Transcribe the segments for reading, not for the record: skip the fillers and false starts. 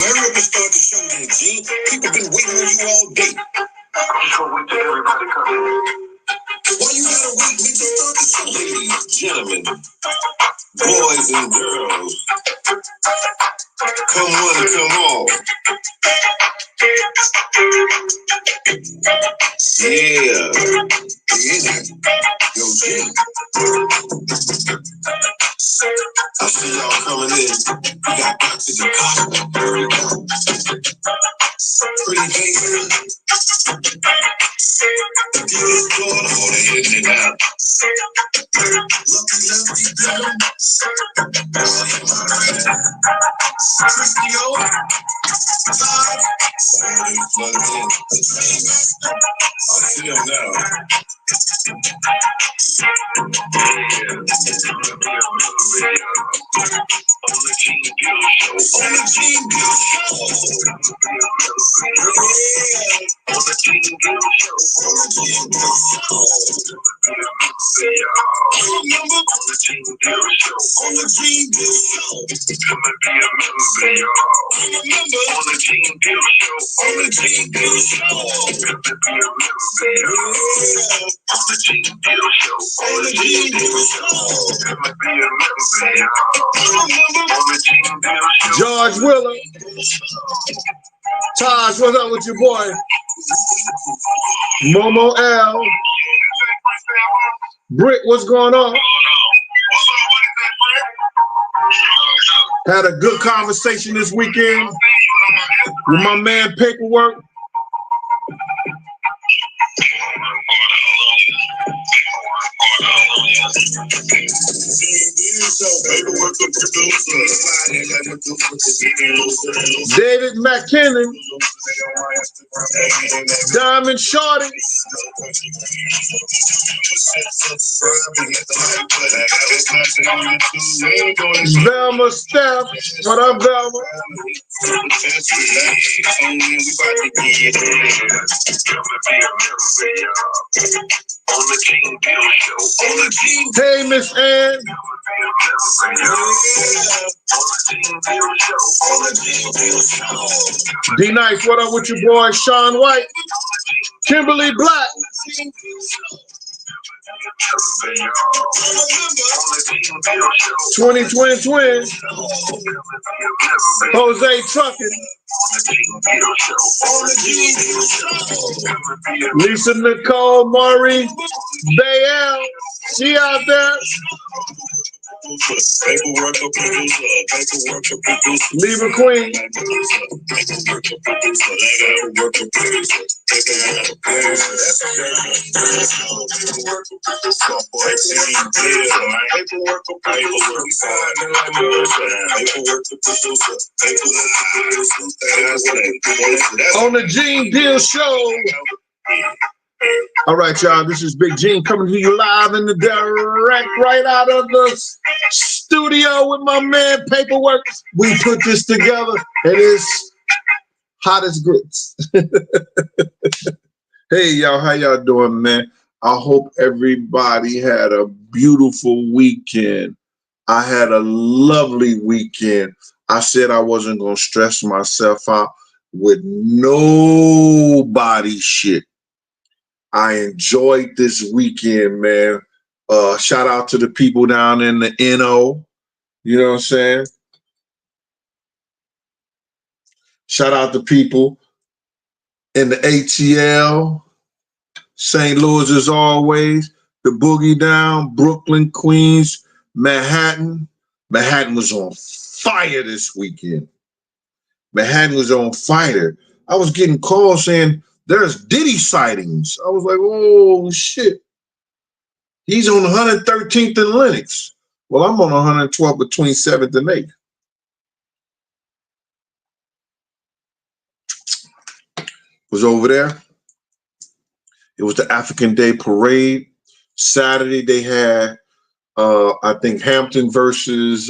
Hurry up and start the show then, Gene. People been waiting on you all day. So wait till everybody come in. Why you gotta wait to start the show? Ladies and gentlemen, boys and girls, come on, come on. Yeah. Yo, Gene. I see y'all coming in. We got Dr. DeCosta. Pretty baby. This going on here now. Lucky Bill. Christio. Todd. They flooded in. I see them now. On the Gene Gill Show. On the Gene Gill Show. On the Gene Gill Show. On the Gene Gill Show. Remember? On the Gene Gill Show. On the Gene Gill Show. Come and be a member, y'all. Remember? On the Gene Gill Show. On the Gene Gill Show. Come and be a member, y'all. On the Gene Gill Show. On the Gene Gill Show. Come and be a member, y'all. George Willer. Taj, what's up with your boy? Momo L. Brick, what's going on? Had a good conversation this weekend with my man Paperwork. David McKinnon, Diamond Shorty, Velma Steph. What up, Velma? On the Gene Gill Show. On the Gene. Hey, Miss Ann. D Nice, what up with your boy Sean White? Kimberly Black. 2020 Twins. Jose Trucking. Lisa Nicole Murray. Bayell. She out there. Paperwork a producer, paperwork a producer. Leave a queen. Paperwork a producer, paperwork a producer. On the Gene Gill Show. All right, y'all, this is Big Gene coming to you live in the direct right out of the studio with my man Paperwork. We put this together. It is hot as grits. Hey, y'all, how y'all doing, man? I hope everybody had a beautiful weekend. I had a lovely weekend. I said I wasn't going to stress myself out with nobody shit. I enjoyed this weekend, man. Shout out to the people down in the NO. You know what I'm saying? Shout out to people in the ATL, St. Louis as always, the Boogie Down, Brooklyn, Queens, Manhattan. Manhattan was on fire this weekend. Manhattan was on fire. I was getting calls saying, there's Diddy sightings. I was like, oh, shit. He's on 113th and Lenox. Well, I'm on 112th between 7th and 8th. Was over there. It was the African Day Parade. Saturday, they had, I think, Hampton versus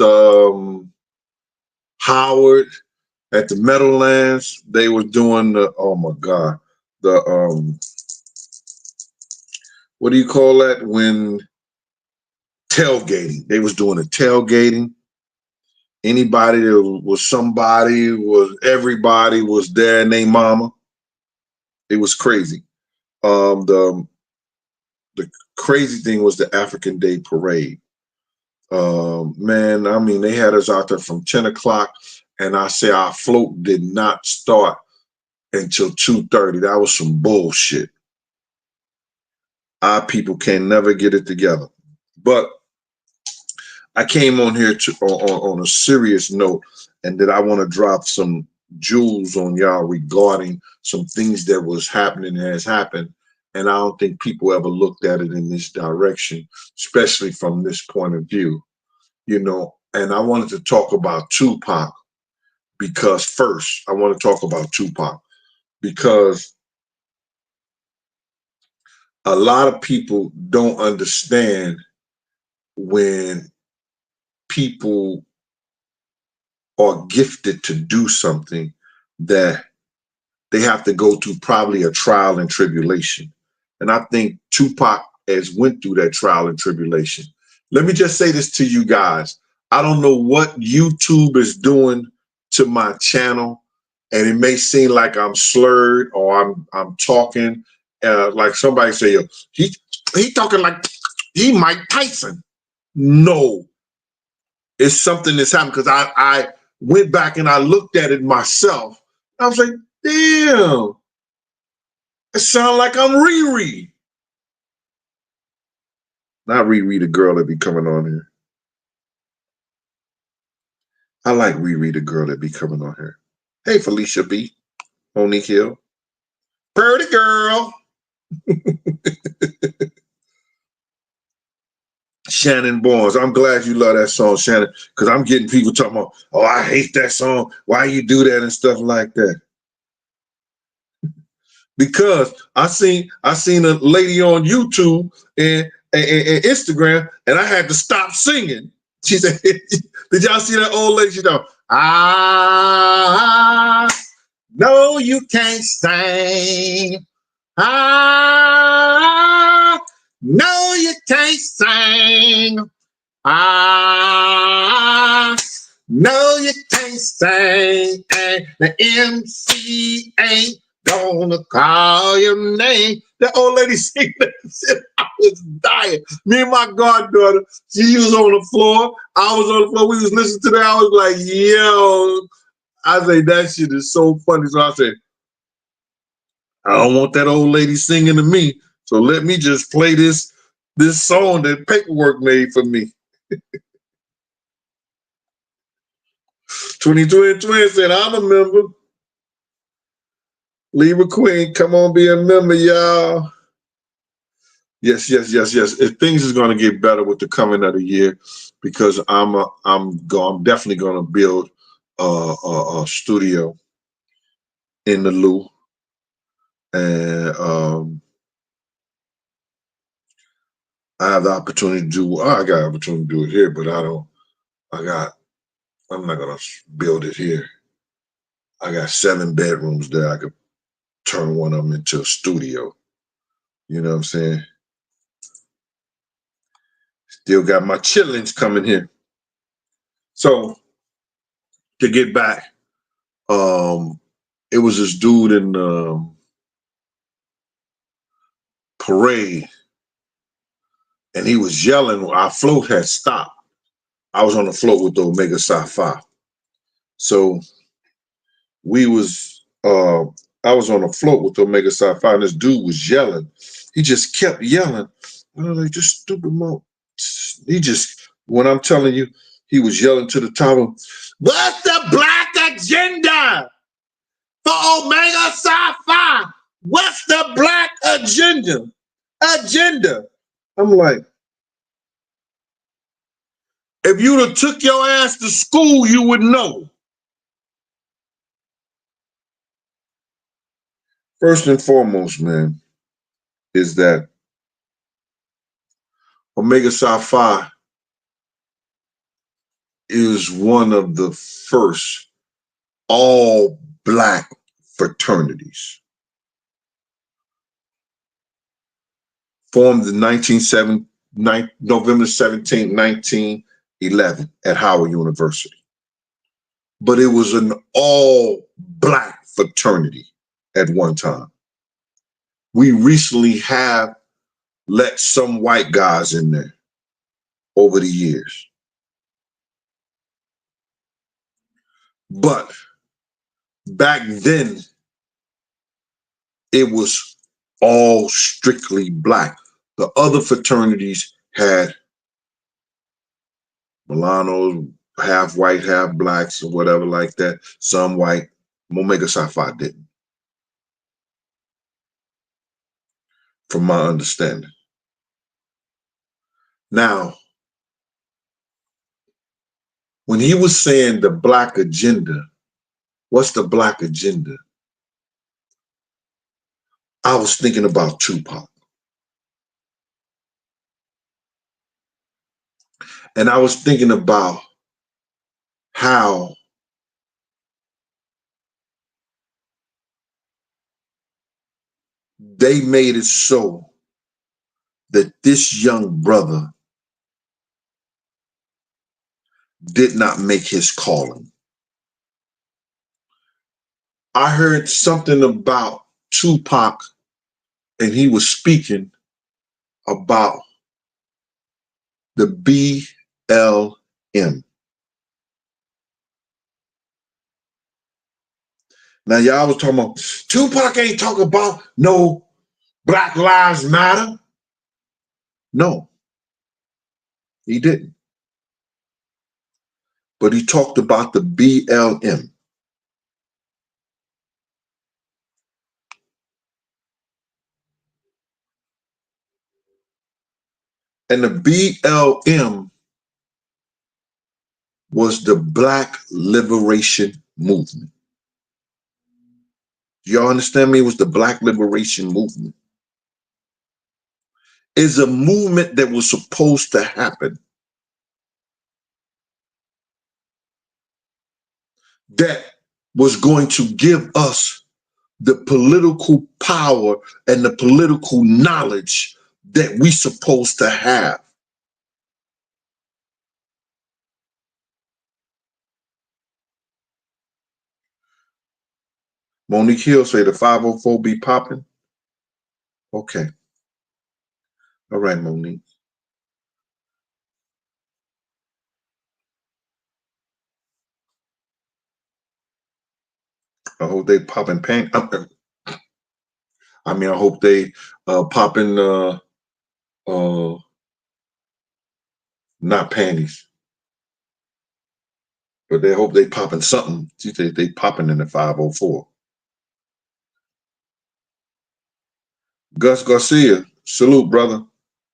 Howard at the Meadowlands. They were doing the, oh, my God. The what do you call that when tailgating? They was doing a tailgating. Anybody that was somebody, was everybody was there and they mama. It was crazy. The crazy thing was the African Day Parade. Man, I mean, they had us out there from 10 o'clock, and I say our float did not start until 2:30. That was some bullshit. Our people can never get it together. But I came on here on a serious note, and that I want to drop some jewels on y'all regarding some things that was happening and has happened. And I don't think people ever looked at it in this direction, especially from this point of view, you know. And I wanted to talk about Tupac because first, I want to talk about Tupac because a lot of people don't understand when people are gifted to do something that they have to go through probably a trial and tribulation. And I think Tupac has went through that trial and tribulation. Let me just say this to you guys. I don't know what YouTube is doing to my channel, and it may seem like I'm slurred or I'm talking like somebody say, yo, he talking like he Mike Tyson. No, it's something that's happened because I went back and I looked at it myself. I was like, damn, it sounds like I'm Riri. Not Riri, the girl that be coming on here. I like Riri, the girl that be coming on here. Hey, Felicia B. Monique Hill. Pretty girl. Shannon Barnes. I'm glad you love that song, Shannon, because I'm getting people talking about, oh, I hate that song. Why you do that and stuff like that? Because I seen a lady on YouTube and Instagram, and I had to stop singing. She said, "Did y'all see that old lady?" She go, "Ah, no, you can't sing. Ah, no, you can't sing. Ah, no, you can't sing. And the MC ain't gonna call your name." That old lady singing that shit. I was dying. Me and my goddaughter, she was on the floor. I was on the floor. We was listening to that. I was like, yo. I say, that shit is so funny. So I said, I don't want that old lady singing to me. So let me just play this song that Paperwork made for me. 2020 said, I'm a member. Libra Queen, come on, be a member, y'all. Yes. If things is going to get better with the coming of the year, because I'm definitely going to build a studio in the Lou, and I have the opportunity to do. I got the opportunity to do it here, but I'm not going to build it here. I got 7 bedrooms there. I could turn one of them into a studio. You know what I'm saying? Still got my chillings coming here. So to get back, it was this dude in parade, and he was yelling. Our float had stopped. I was on the float with the Omega Psi Phi. So we was I was on a float with the Omega Psi Phi, and this dude was yelling. He just kept yelling. I was like, just stupid mo. He just, when I'm telling you, he was yelling to the top of, what's the black agenda for Omega Psi Phi? What's the black agenda? I'm like, if you'd have took your ass to school, you would know. First and foremost, man, is that Omega Psi Phi is one of the first all black fraternities. Formed in November 17, 1911 at Howard University. but it was an all-black fraternity at one time. We recently have let some white guys in there over the years. But back then, it was all strictly black. The other fraternities had Milanos, half white, half blacks, or whatever like that. Some white. Omega Psi Phi didn't, from my understanding. Now, when he was saying the black agenda, what's the black agenda? I was thinking about Tupac. And I was thinking about how they made it so that this young brother did not make his calling. I heard something about Tupac, and he was speaking about the BLM. Now, y'all was talking about, Tupac ain't talking about no Black Lives Matter. No, he didn't. But he talked about the BLM. And the BLM was the Black Liberation Movement. Do y'all understand me? It was the Black Liberation Movement. It's a movement that was supposed to happen that was going to give us the political power and the political knowledge that we supposed to have. Monique Hill say the 504 be popping. Okay. All right, Monique. I hope they popping pan. I mean, I hope they popping not panties, but they hope they popping something. They popping in the 504. Gus Garcia, salute, brother.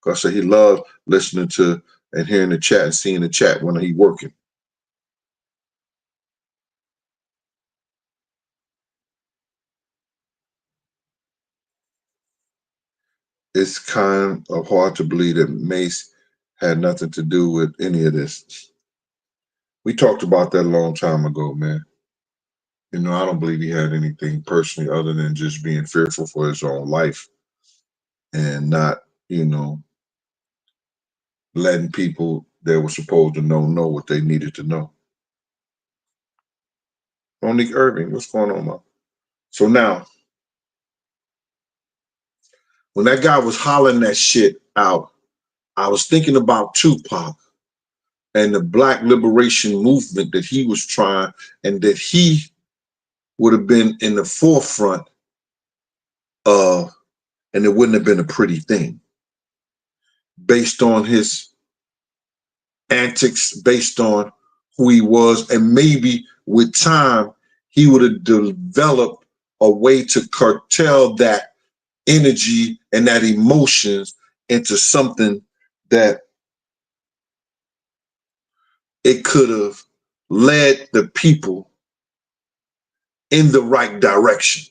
Gus said he loves listening to and hearing the chat and seeing the chat when he working. It's kind of hard to believe that Mace had nothing to do with any of this. We talked about that a long time ago, man. You know, I don't believe he had anything personally other than just being fearful for his own life and not, you know, letting people that were supposed to know what they needed to know. Monique Irving, what's going on, man? So now, when that guy was hollering that shit out, I was thinking about Tupac and the Black Liberation Movement that he was trying, and that he would have been in the forefront of, and it wouldn't have been a pretty thing based on his antics, based on who he was, and maybe with time, he would have developed a way to curtail that energy and that emotions into something that it could have led the people in the right direction.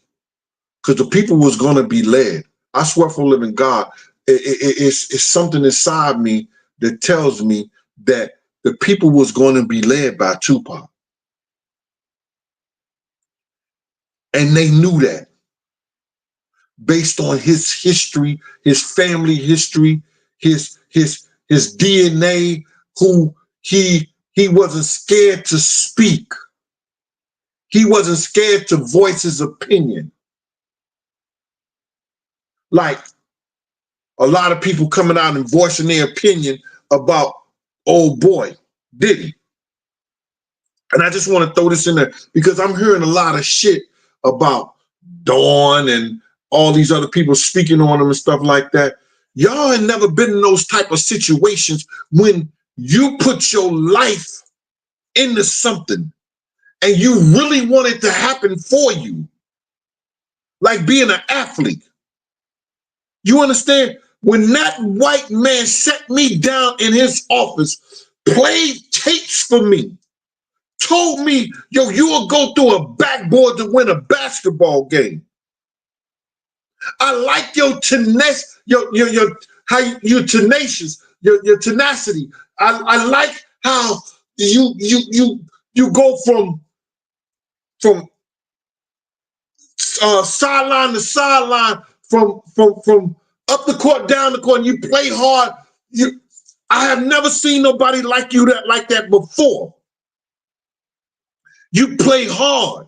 Because the people was going to be led. I swear for living God, it's something inside me that tells me that the people was going to be led by Tupac. And they knew that based on his history, his family history, his DNA, who he wasn't scared to speak He wasn't scared to voice his opinion. Like a lot of people coming out and voicing their opinion about old boy, Diddy. And I just want to throw this in there because I'm hearing a lot of shit about Dawn and all these other people speaking on him and stuff like that. Y'all ain't never been in those type of situations when you put your life into something and you really want it to happen for you. Like being an athlete. You understand? When that white man sat me down in his office, played tapes for me, told me, yo, you will go through a backboard to win a basketball game. I like your tenacious, you're tenacious, your tenacity. I like how you go from sideline to sideline, from up the court, down the court, and you play hard. I have never seen nobody like you like that before. You play hard.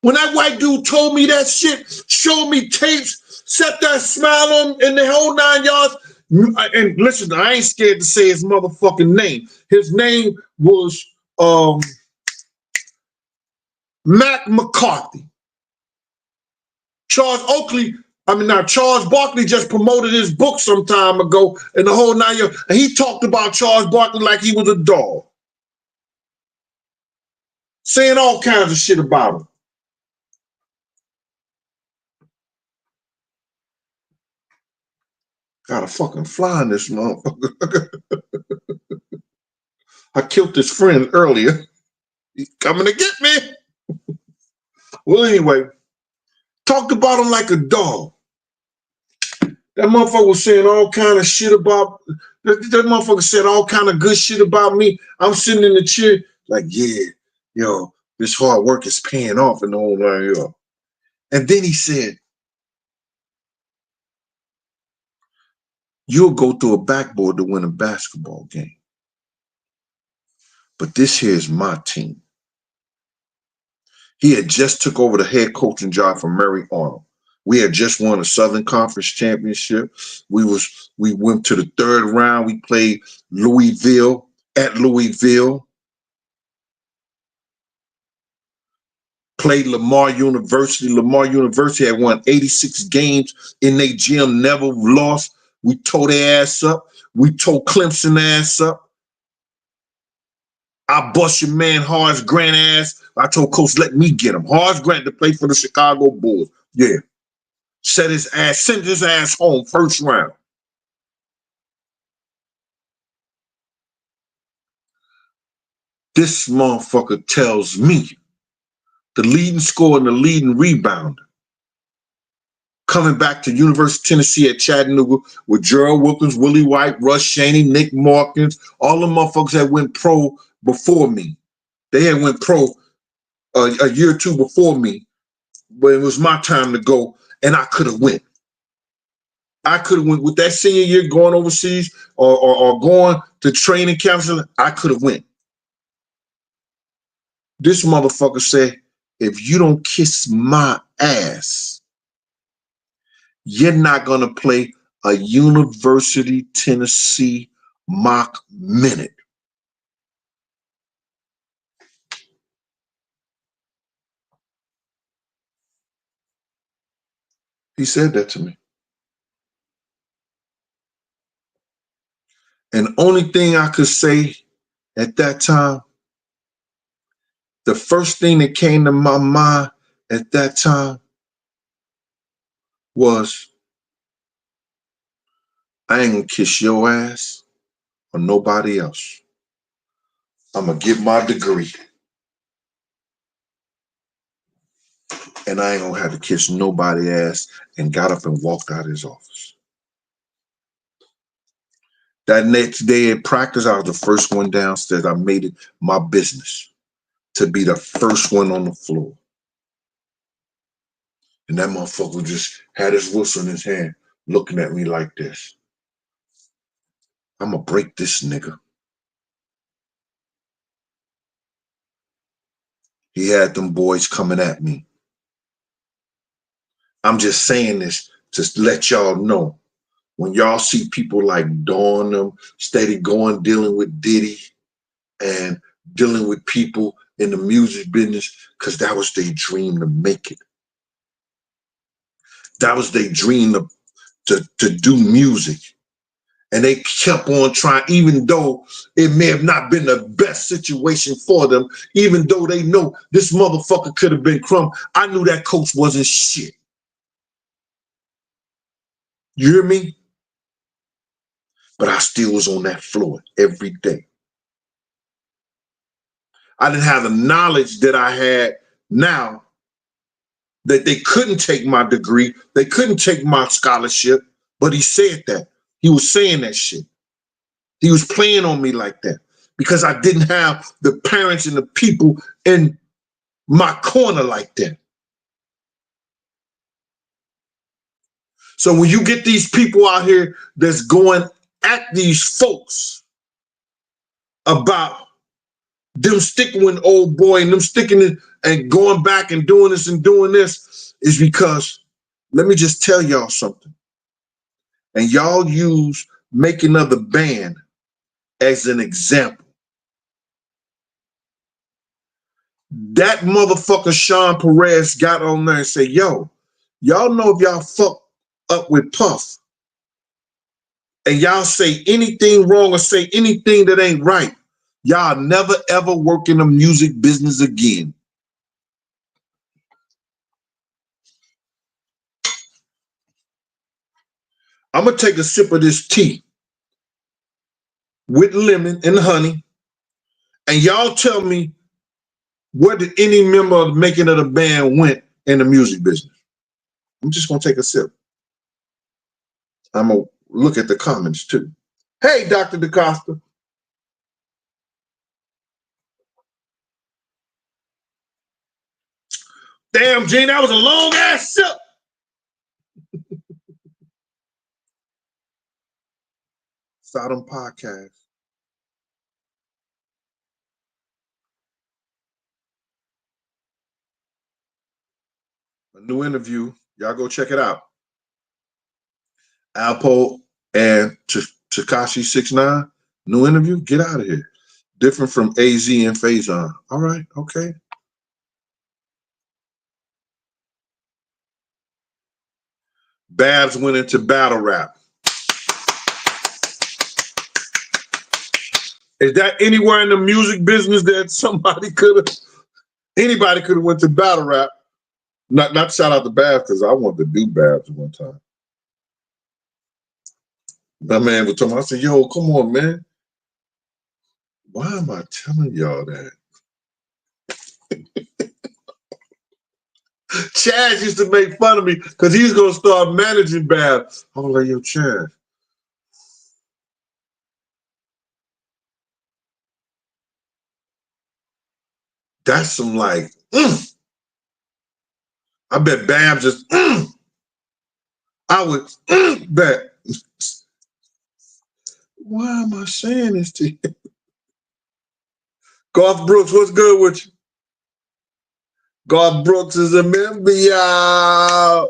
When that white dude told me that shit, showed me tapes, set that smile on in the whole 9 yards. And listen, I ain't scared to say his motherfucking name. His name was Mac McCarthy. Charles Barkley just promoted his book some time ago in the whole 9 years. And he talked about Charles Barkley like he was a dog. Saying all kinds of shit about him. Got a fucking fly in this motherfucker. I killed this friend earlier. He's coming to get me. Well, anyway, talked about him like a dog. That motherfucker was saying all kind of shit about, that motherfucker said all kind of good shit about me. I'm sitting in the chair like, yeah, yo, this hard work is paying off in the whole 9 yards. And then he said, you'll go through a backboard to win a basketball game. But this here is my team. He had just took over the head coaching job from Murray Arnold. We had just won a Southern Conference championship. We went to the third round. We played Louisville at Louisville. Played Lamar University. Lamar University had won 86 games in their gym, never lost. We tore their ass up. We tore Clemson ass up. I bust your man Horace Grant ass. I told Coach, let me get him. Horace Grant to play for the Chicago Bulls. Yeah. Sent his ass home first round. This motherfucker tells me the leading scorer and the leading rebounder, coming back to University of Tennessee at Chattanooga with Gerald Wilkins, Willie White, Russ Shaney, Nick Markins, all the motherfuckers that went pro before me. They had went pro a year or two before me, but it was my time to go, and I could have went. I could have went with that senior year going overseas or going to training camps. I could have went. This motherfucker said, if you don't kiss my ass, you're not going to play a University Tennessee mock minute. He said that to me. And the only thing I could say at that time, the first thing that came to my mind at that time was, I ain't gonna kiss your ass or nobody else. I'm gonna get my degree. And I ain't gonna have to kiss nobody's ass, and got up and walked out of his office. That next day in practice, I was the first one downstairs. I made it my business to be the first one on the floor. And that motherfucker just had his whistle in his hand, looking at me like this. I'm gonna break this nigga. He had them boys coming at me. I'm just saying this to let y'all know. When y'all see people like Dawn them steady going, dealing with Diddy and dealing with people in the music business, because that was their dream to make it. That was their dream to do music. And they kept on trying, even though it may have not been the best situation for them, even though they know this motherfucker could have been crumb. I knew that coach wasn't shit. You hear me? But I still was on that floor every day. I didn't have the knowledge that I had now, that they couldn't take my degree, they couldn't take my scholarship, but he said that. He was saying that shit. He was playing on me like that because I didn't have the parents and the people in my corner like that. So when you get these people out here that's going at these folks about them sticking with old boy and them sticking it and going back and doing this and doing this, is because, let me just tell y'all something. And y'all use Making of the Band as an example. That motherfucker Sean Perez got on there and said, yo, y'all know if y'all fuck up with Puff and y'all say anything wrong or say anything that ain't right, y'all never ever work in the music business again. I'm gonna take a sip of this tea with lemon and honey, and y'all tell me, where did any member of the Making of the Band went in the music business? I'm just gonna take a sip. I'm gonna look at the comments too. Hey, Dr. DaCosta. Damn, Gene, that was a long ass sip. Sodom Podcast. A new interview. Y'all go check it out. Alpo and Tekashi 6ix9ine. New interview. Get out of here. Different from AZ and Faison. All right. Okay. Babs went into battle rap. Is that anywhere in the music business that anybody could have went to battle rap? Not shout out to Babs, because I wanted to do Babs one time. My man was talking, I said, yo, come on, man. Why am I telling y'all that? Chaz used to make fun of me because he's going to start managing Babs. I was like, yo, Chaz. That's some like, I bet Babs just, I would bet. Why am I saying this to you? Garth Brooks, what's good with you? Garth Brooks is a member, y'all.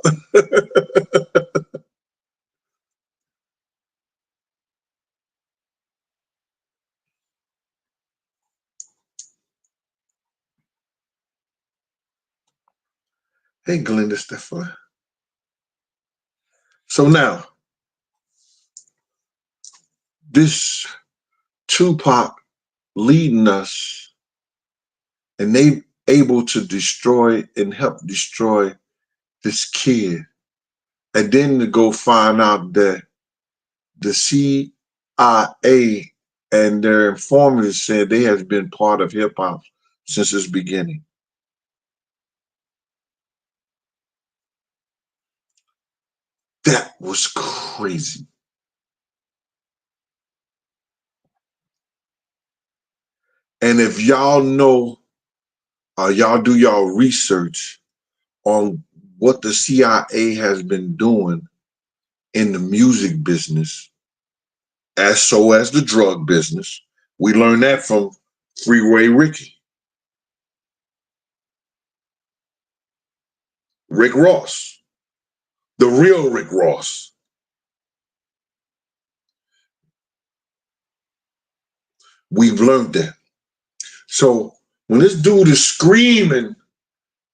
Hey, Glenda Stefan. So now, this Tupac leading us, and they able to destroy and help destroy this kid, and then to go find out that the CIA and their informers said they have been part of hip hop since its beginning. That was crazy. And if y'all know, y'all do y'all research on what the CIA has been doing in the music business, as the drug business. We learned that from Freeway Ricky. Rick Ross, the real Rick Ross. We've learned that. So when this dude is screaming,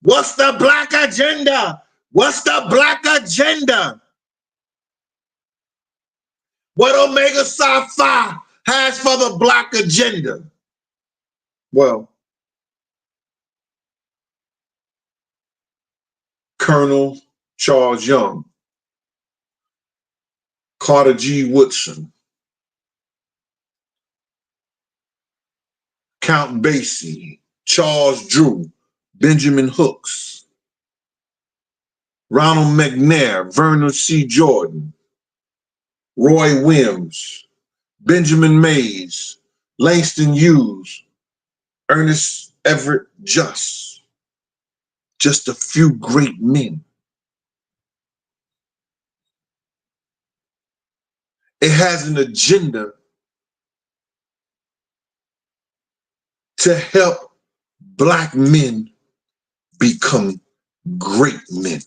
what's the black agenda? What's the black agenda? What Omega Psi Phi has for the black agenda? Well, Colonel Charles Young, Carter G. Woodson, Count Basie, Charles Drew, Benjamin Hooks, Ronald McNair, Vernon C. Jordan, Roy Williams, Benjamin Mays, Langston Hughes, Ernest Everett Just a few great men. It has an agenda to help black men become great men.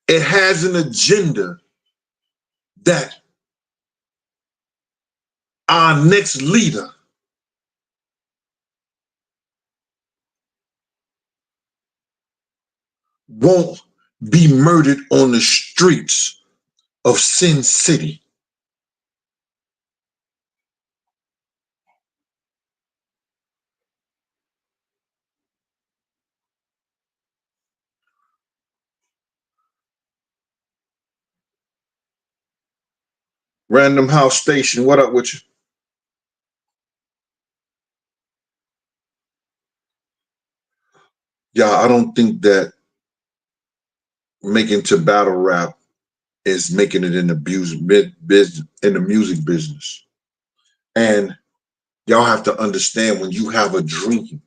It has an agenda that our next leader won't be murdered on the streets of Sin City. Random House Station, what up with you? Yeah, I don't think that making to battle rap is making it in the music business. And y'all have to understand, when you have a dream,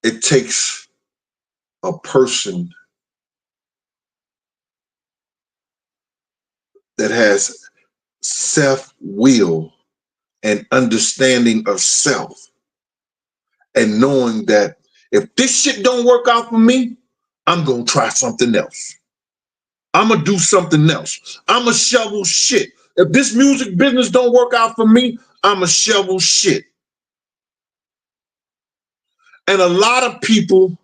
it takes a person that has self-will and understanding of self, and knowing that if this shit don't work out for me, I'm gonna try something else. I'm gonna do something else. I'm gonna shovel shit. If this music business don't work out for me, I'm gonna shovel shit. And a lot of people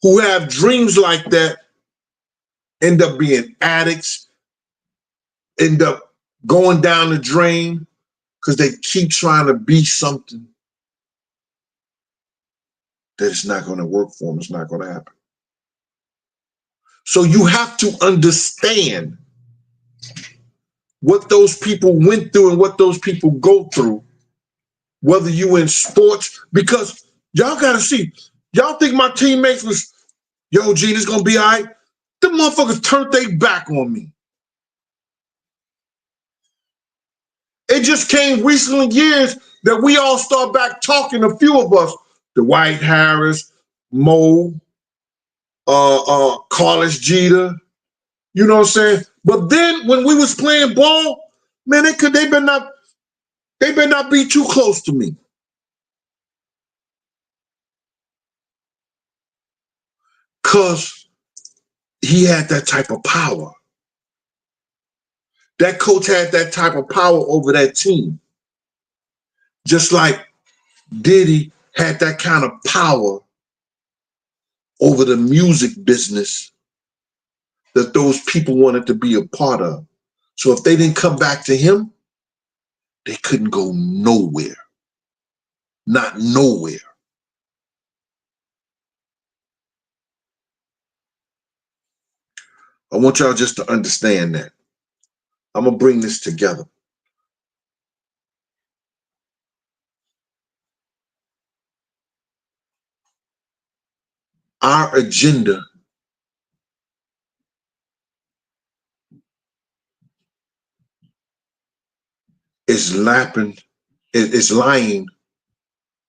who have dreams like that end up being addicts, end up going down the drain because they keep trying to be something that is not going to work for them. It's not going to happen. So you have to understand what those people went through and what those people go through, whether you in sports, because y'all got to see, y'all think my teammates was, yo, Gene, it's going to be all right? The motherfuckers turned their back on me. It just came recent years that we all start back talking, a few of us, Dwight Harris, Mo, Carlos Jeter, you know what I'm saying? But then when we was playing ball, man, they better not be too close to me. Cause he had that type of power. That coach had that type of power over that team. Just like Diddy had that kind of power over the music business that those people wanted to be a part of. So if they didn't come back to him, they couldn't go nowhere. Not nowhere. I want y'all just to understand that. I'm going to bring this together. Our agenda is lying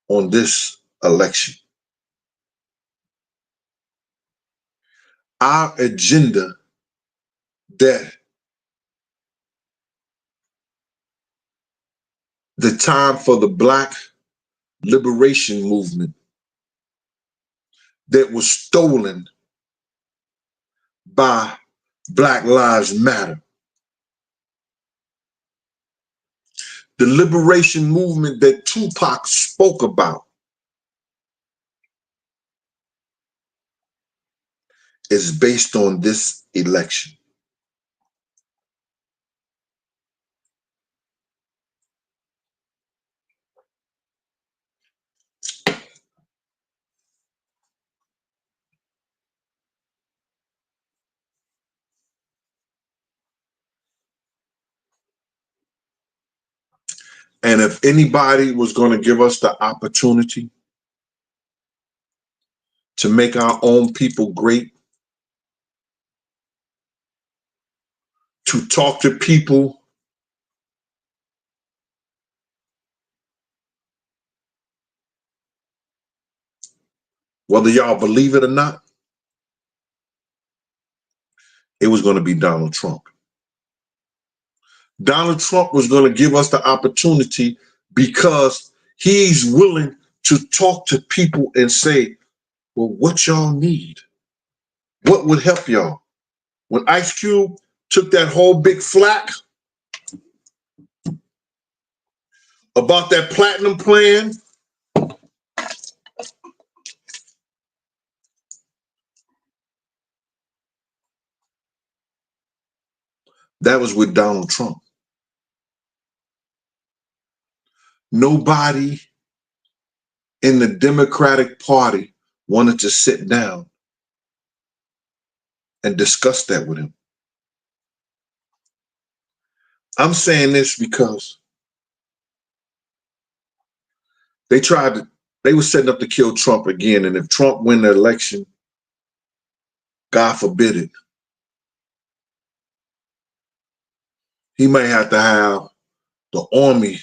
on this election. Our agenda that the time for the Black liberation movement that was stolen by Black Lives Matter. The liberation movement that Tupac spoke about is based on this election. And if anybody was going to give us the opportunity to make our own people great, to talk to people whether y'all believe it or not, it was going to be Donald Trump. Donald Trump was going to give us the opportunity because he's willing to talk to people and say, well, what y'all need? What would help y'all? When Ice Cube took that whole big flack about that platinum plan, that was with Donald Trump. Nobody in the Democratic Party wanted to sit down and discuss that with him. I'm saying this because they were setting up to kill Trump again. And if Trump win the election, God forbid it, he might have to have the army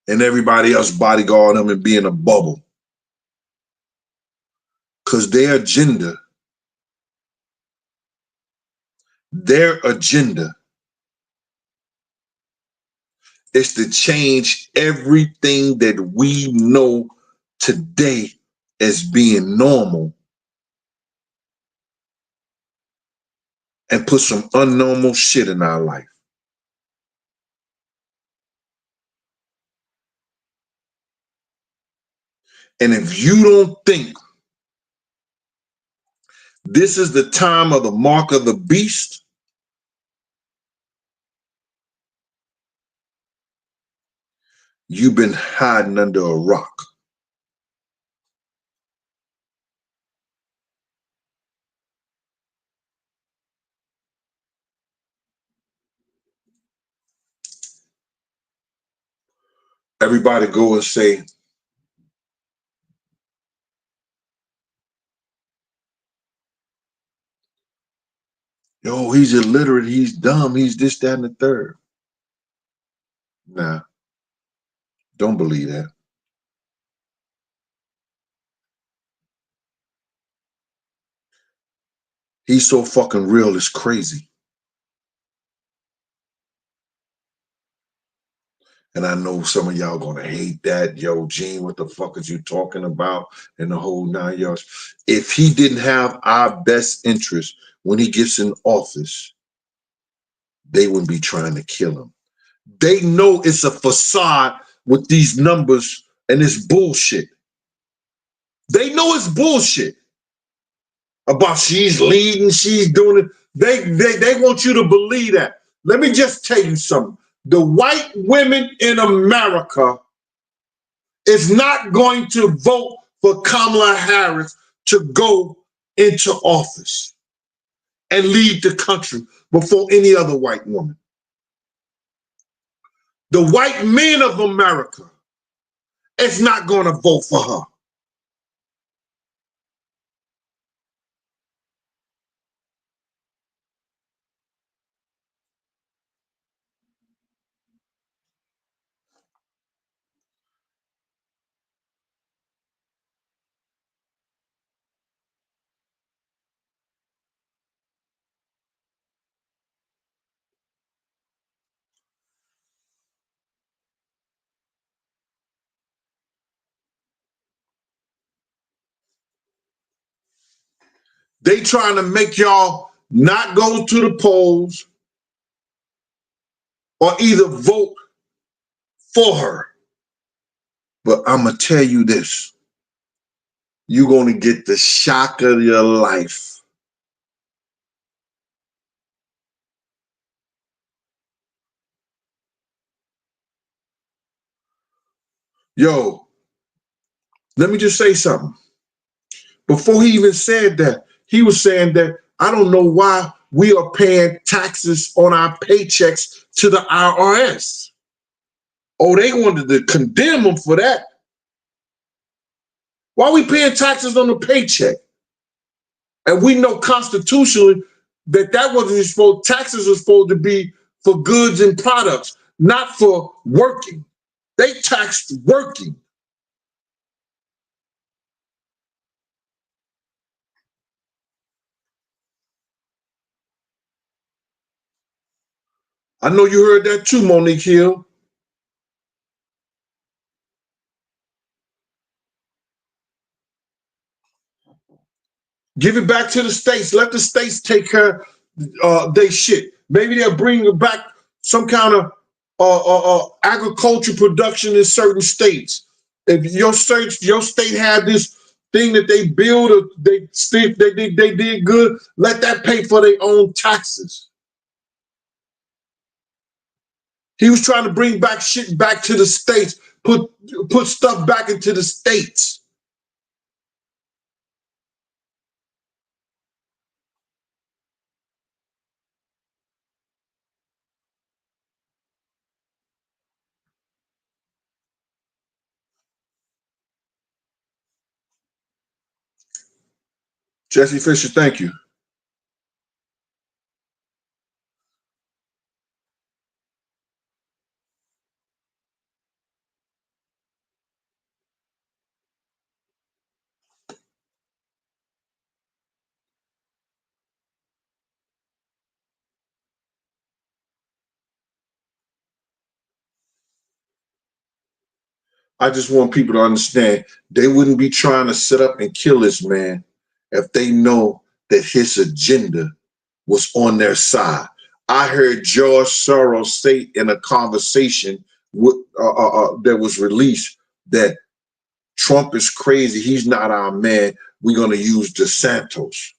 and everybody else bodyguard him and be in a bubble. Because their agenda is to change everything that we know today as being normal and put some unnormal shit in our life. And if you don't think this is the time of the mark of the beast, you've been hiding under a rock. Everybody go and say, yo, he's illiterate, he's dumb, he's this, that, and the third. Nah, don't believe that. He's so fucking real, it's crazy. And I know some of y'all gonna hate that. Yo, Gene, what the fuck is you talking about? And the whole 9 yards. If he didn't have our best interest when he gets in office, they wouldn't be trying to kill him. They know it's a facade with these numbers and it's bullshit. They know it's bullshit about she's leading, she's doing it. They want you to believe that. Let me just tell you something. The white women in America is not going to vote for Kamala Harris to go into office and lead the country before any other white woman. The white men of America is not going to vote for her. They trying to make y'all not go to the polls or either vote for her. But I'm going to tell you this. You're going to get the shock of your life. Yo, let me just say something. Before he even said that, he was saying that I don't know why we are paying taxes on our paychecks to the IRS. Oh, they wanted to condemn him for that. Why are we paying taxes on the paycheck? And we know constitutionally that wasn't supposed, taxes were supposed to be for goods and products, not for working. They taxed working. I know you heard that too, Monique Hill. Give it back to the states. Let the states take care of their shit. Maybe they'll bring back some kind of agriculture production in certain states. If your state had this thing that they build, or they did good, let that pay for their own taxes. He was trying to bring back shit back to the states, put stuff back into the states. Jesse Fisher, thank you. I just want people to understand they wouldn't be trying to sit up and kill this man if they know that his agenda was on their side. I heard George Soros say in a conversation that was released that Trump is crazy. He's not our man. We're going to use DeSantis.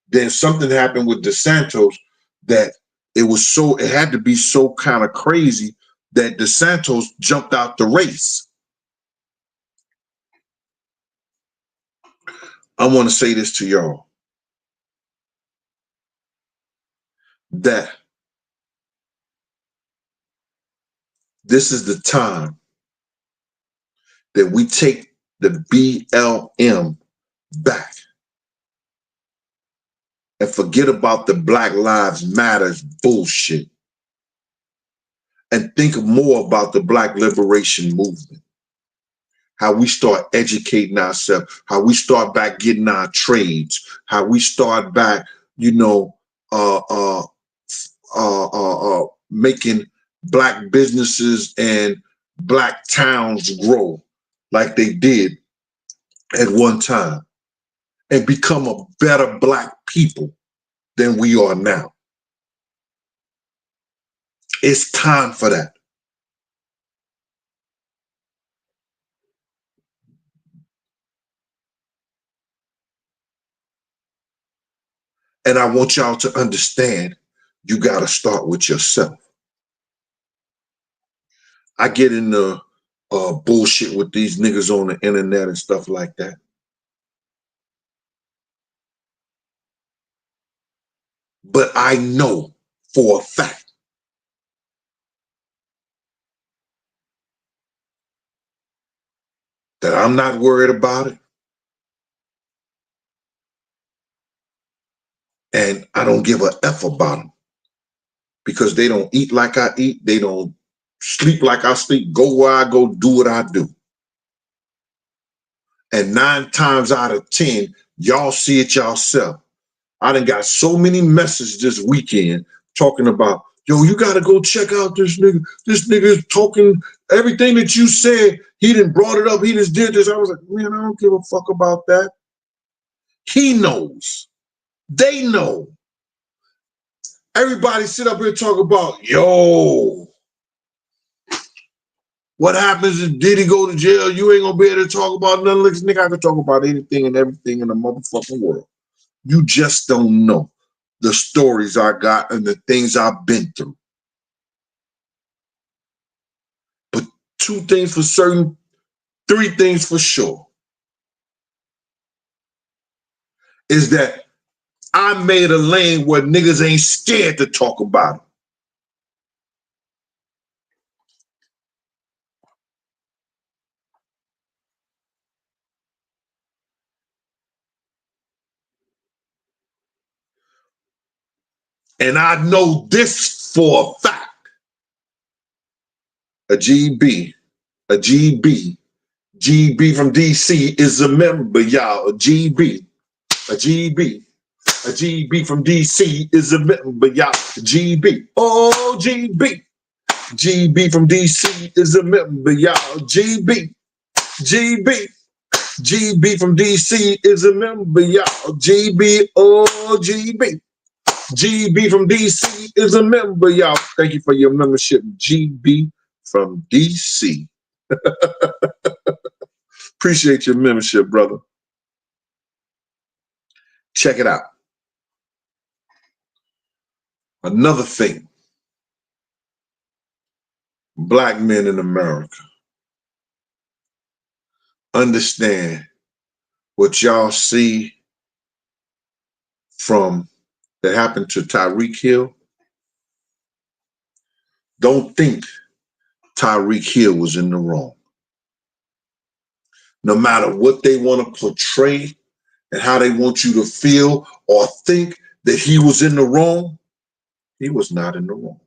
Then something happened with DeSantis that it had to be so kind of crazy that DeSantis jumped out the race. I want to say this to y'all, that this is the time that we take the BLM back and forget about the Black Lives Matters bullshit and think more about the Black Liberation Movement. How we start educating ourselves, how we start back getting our trades, how we start back, making Black businesses and Black towns grow like they did at one time and become a better Black people than we are now. It's time for that. And I want y'all to understand, you got to start with yourself. I get into bullshit with these niggas on the internet and stuff like that. But I know for a fact that I'm not worried about it. And I don't give a F about them because they don't eat like I eat. They don't sleep like I sleep, go where I go, do what I do. And 9 times out of 10, y'all see it yourself. I done got so many messages this weekend talking about, yo, you got to go check out this nigga. This nigga is talking everything that you said. He done brought it up. He just did this. I was like, man, I don't give a fuck about that. He knows. They know. Everybody sit up here talk about, yo, what happens if Diddy go to jail? You ain't gonna be able to talk about nothing. Like, nigga, I can talk about anything and everything in the motherfucking world. You just don't know the stories I got and the things I've been through. But two things for certain, three things for sure, is that I made a lane where niggas ain't scared to talk about it. And I know this for a fact. A GB from DC is a member, y'all. A GB from DC is a member, y'all. GB, oh GB from DC is a member, y'all. GB from DC is a member, y'all. GB, oh GB from DC is a member, y'all. Thank you for your membership, GB from DC. Appreciate your membership, brother. Check it out. Another thing. Black men in America, understand what y'all see from that happened to Tyreek Hill. Don't think Tyreek Hill was in the wrong. No matter what they want to portray and how they want you to feel or think that he was in the wrong, he was not in the wrong.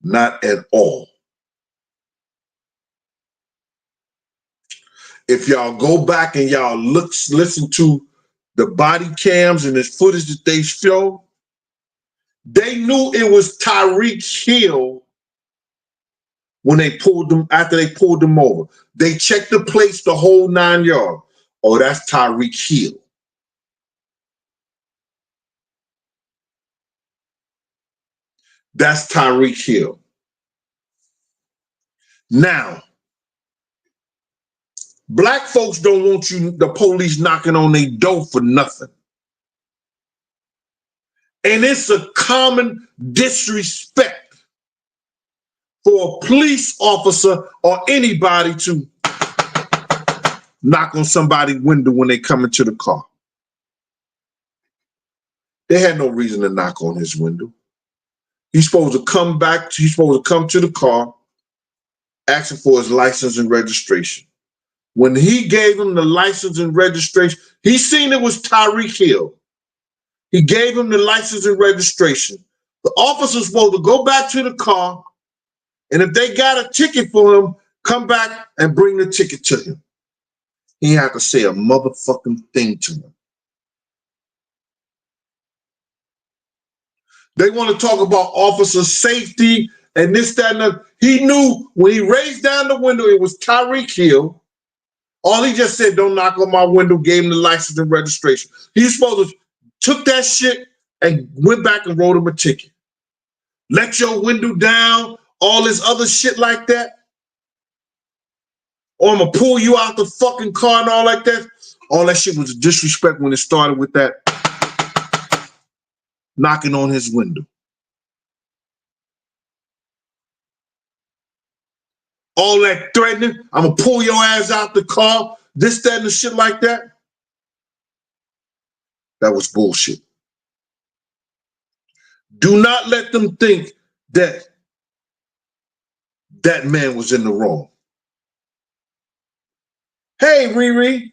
Not at all. If y'all go back and y'all listen to the body cams and the footage that they show, they knew it was Tyreek Hill when they pulled them, after they pulled them over. They checked the plates the whole 9 yards. Oh, that's Tyreek Hill. That's Tyreek Hill. Now, black folks don't want the police knocking on their door for nothing. And it's a common disrespect for a police officer or anybody to knock on somebody's window when they come into the car. They had no reason to knock on his window. He's supposed to come to the car, asking for his license and registration. When he gave him the license and registration, he seen it was Tyreek Hill. He gave him the license and registration. The officer's supposed to go back to the car, and if they got a ticket for him, come back and bring the ticket to him. He had to say a motherfucking thing to him. They want to talk about officer safety and this, that, and that. He knew when he raised down the window, it was Tyreek Hill. All he just said, don't knock on my window, gave him the license and registration. He's supposed to took that shit and went back and wrote him a ticket. Let your window down, all this other shit like that. Or I'm gonna pull you out the fucking car and all like that. All that shit was disrespect when it started with that knocking on his window. All that threatening, I'm gonna pull your ass out the car, this, that, and the shit like that. That was bullshit. Do not let them think that that man was in the wrong. Hey, Riri.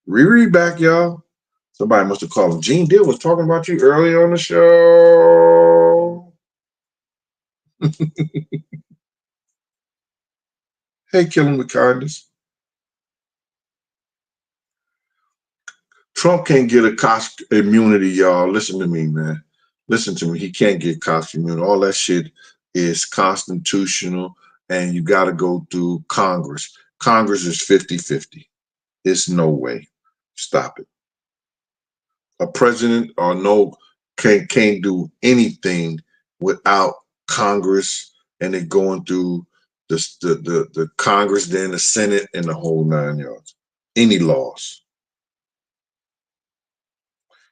Riri back, y'all. Somebody must have called him. Gene Deal was talking about you earlier on the show. Hey, kill him with kindness. Trump can't get a cost immunity, y'all. Listen to me, man. Listen to me. He can't get cost immunity. All that shit is constitutional, and you got to go through Congress. Congress is 50-50. It's no way. Stop it. a president or no can't do anything without Congress and it going through the Congress, then the Senate, and the whole 9 yards. Any laws.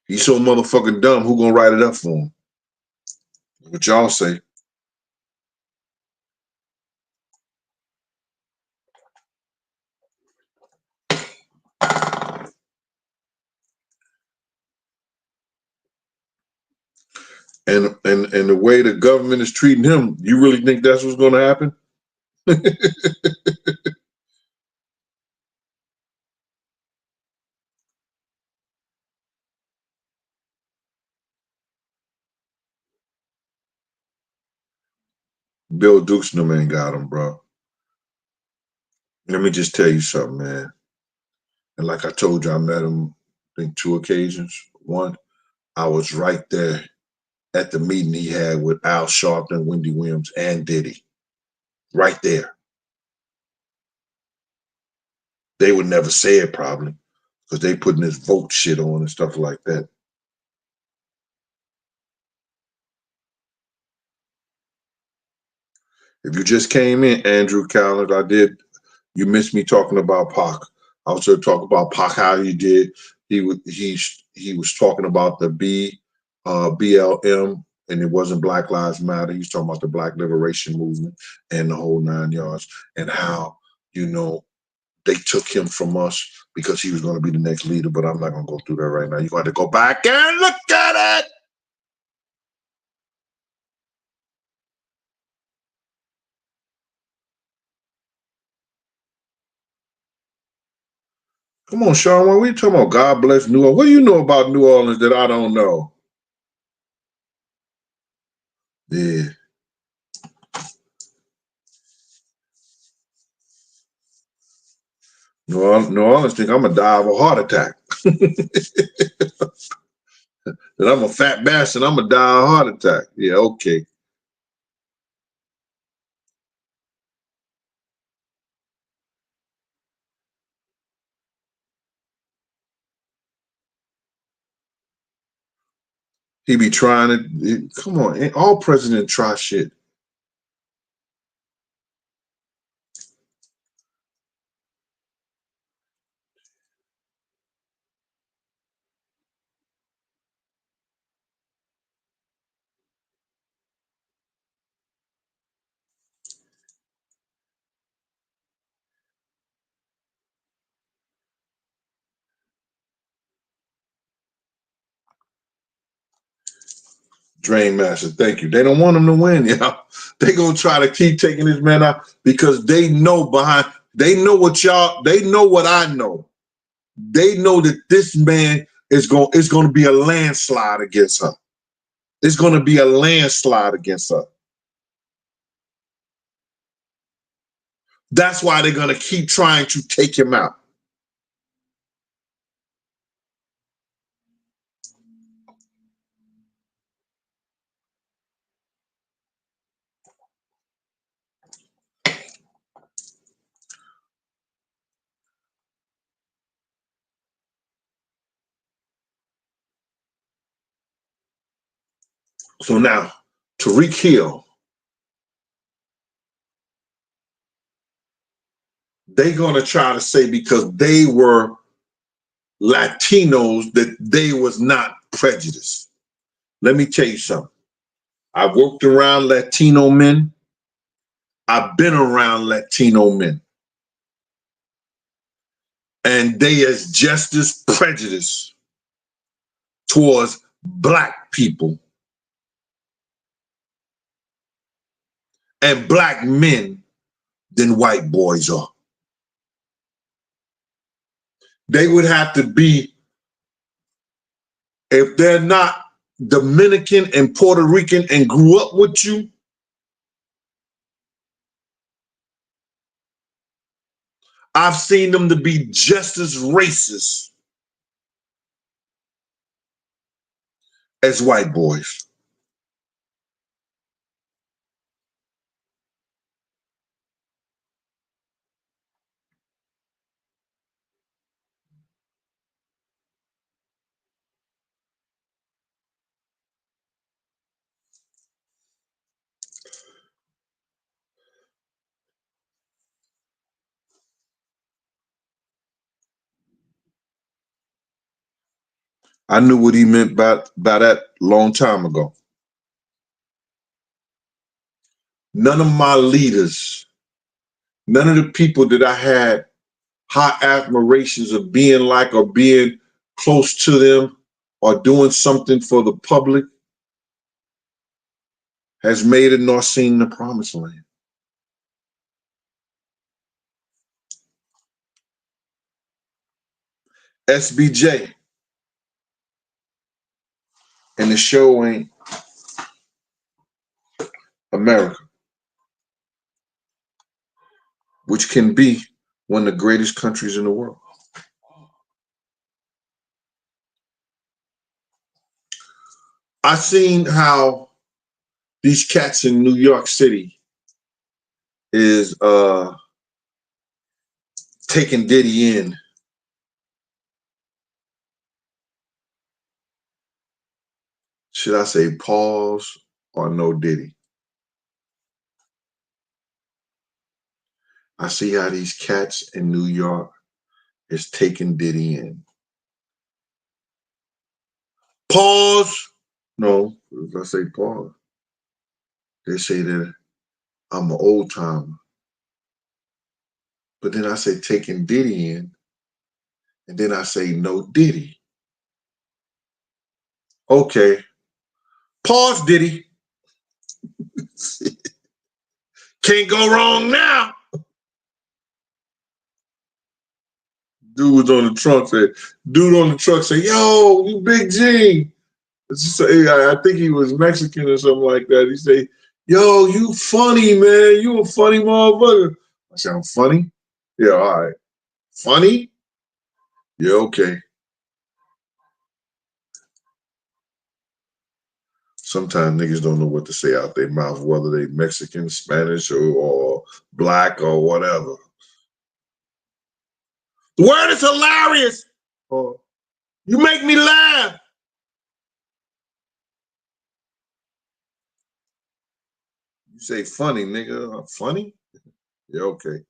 He's so motherfucking dumb. Who gonna write it up for him? What y'all say? And the way the government is treating him, you really think that's what's going to happen? Bill Dukes and them ain't got him, bro. Let me just tell you something, man. And like I told you, I met him, I think 2 occasions. One, I was right there at the meeting he had with Al Sharpton, Wendy Williams, and Diddy. Right there. They would never say it probably because they putting this vote shit on and stuff like that. If you just came in, Andrew Calland, you missed me talking about Pac. I was going to talk about Pac, how he did. He was talking about the BLM, and it wasn't Black Lives Matter. He was talking about the Black Liberation Movement and the whole 9 yards, and how, they took him from us because he was going to be the next leader. But I'm not going to go through that right now. You're going to go back and look at it. Come on, Sean. What are we talking about? God bless New Orleans. What do you know about New Orleans that I don't know? Yeah. New Orleans think I'm going to die of a heart attack. That I'm a fat bastard. I'm going to die of a heart attack. Yeah, okay. He be trying to, come on. All presidents try shit. Drain Master, thank you. They don't want him to win, y'all. They gonna try to keep taking this man out because they know they know what I know. They know that this man is gonna be a landslide against her. It's gonna be a landslide against her. That's why they're gonna keep trying to take him out. So now, Tyreek Hill, they're gonna try to say because they were Latinos that they was not prejudiced. Let me tell you something. I've worked around Latino men. I've been around Latino men. And they is just as prejudiced towards Black people and Black men than white boys are. They would have to be, if they're not Dominican and Puerto Rican and grew up with you, I've seen them to be just as racist as white boys. I knew what he meant by that long time ago. None of my leaders, none of the people that I had high admirations of being like or being close to them or doing something for the public has made it nor seen the promised land. SBJ and the show ain't America, which can be one of the greatest countries in the world. I seen how these cats in New York City is taking Diddy in. Should I say pause or no Diddy? I see how these cats in New York is taking Diddy in. Pause. No, if I say pause, they say that I'm an old timer. But then I say taking Diddy in, and then I say no Diddy. Okay. Pause, Diddy. Can't go wrong now. Dude on the truck said, yo, you Big G. I think he was Mexican or something like that. He said, yo, you funny, man. You a funny motherfucker. I said, I'm funny? Yeah, all right. Funny? Yeah, okay. Sometimes niggas don't know what to say out their mouth, whether they Mexican, Spanish, or black or whatever. The word is hilarious. Oh, you make me laugh. You say funny, nigga. Funny? Yeah, okay.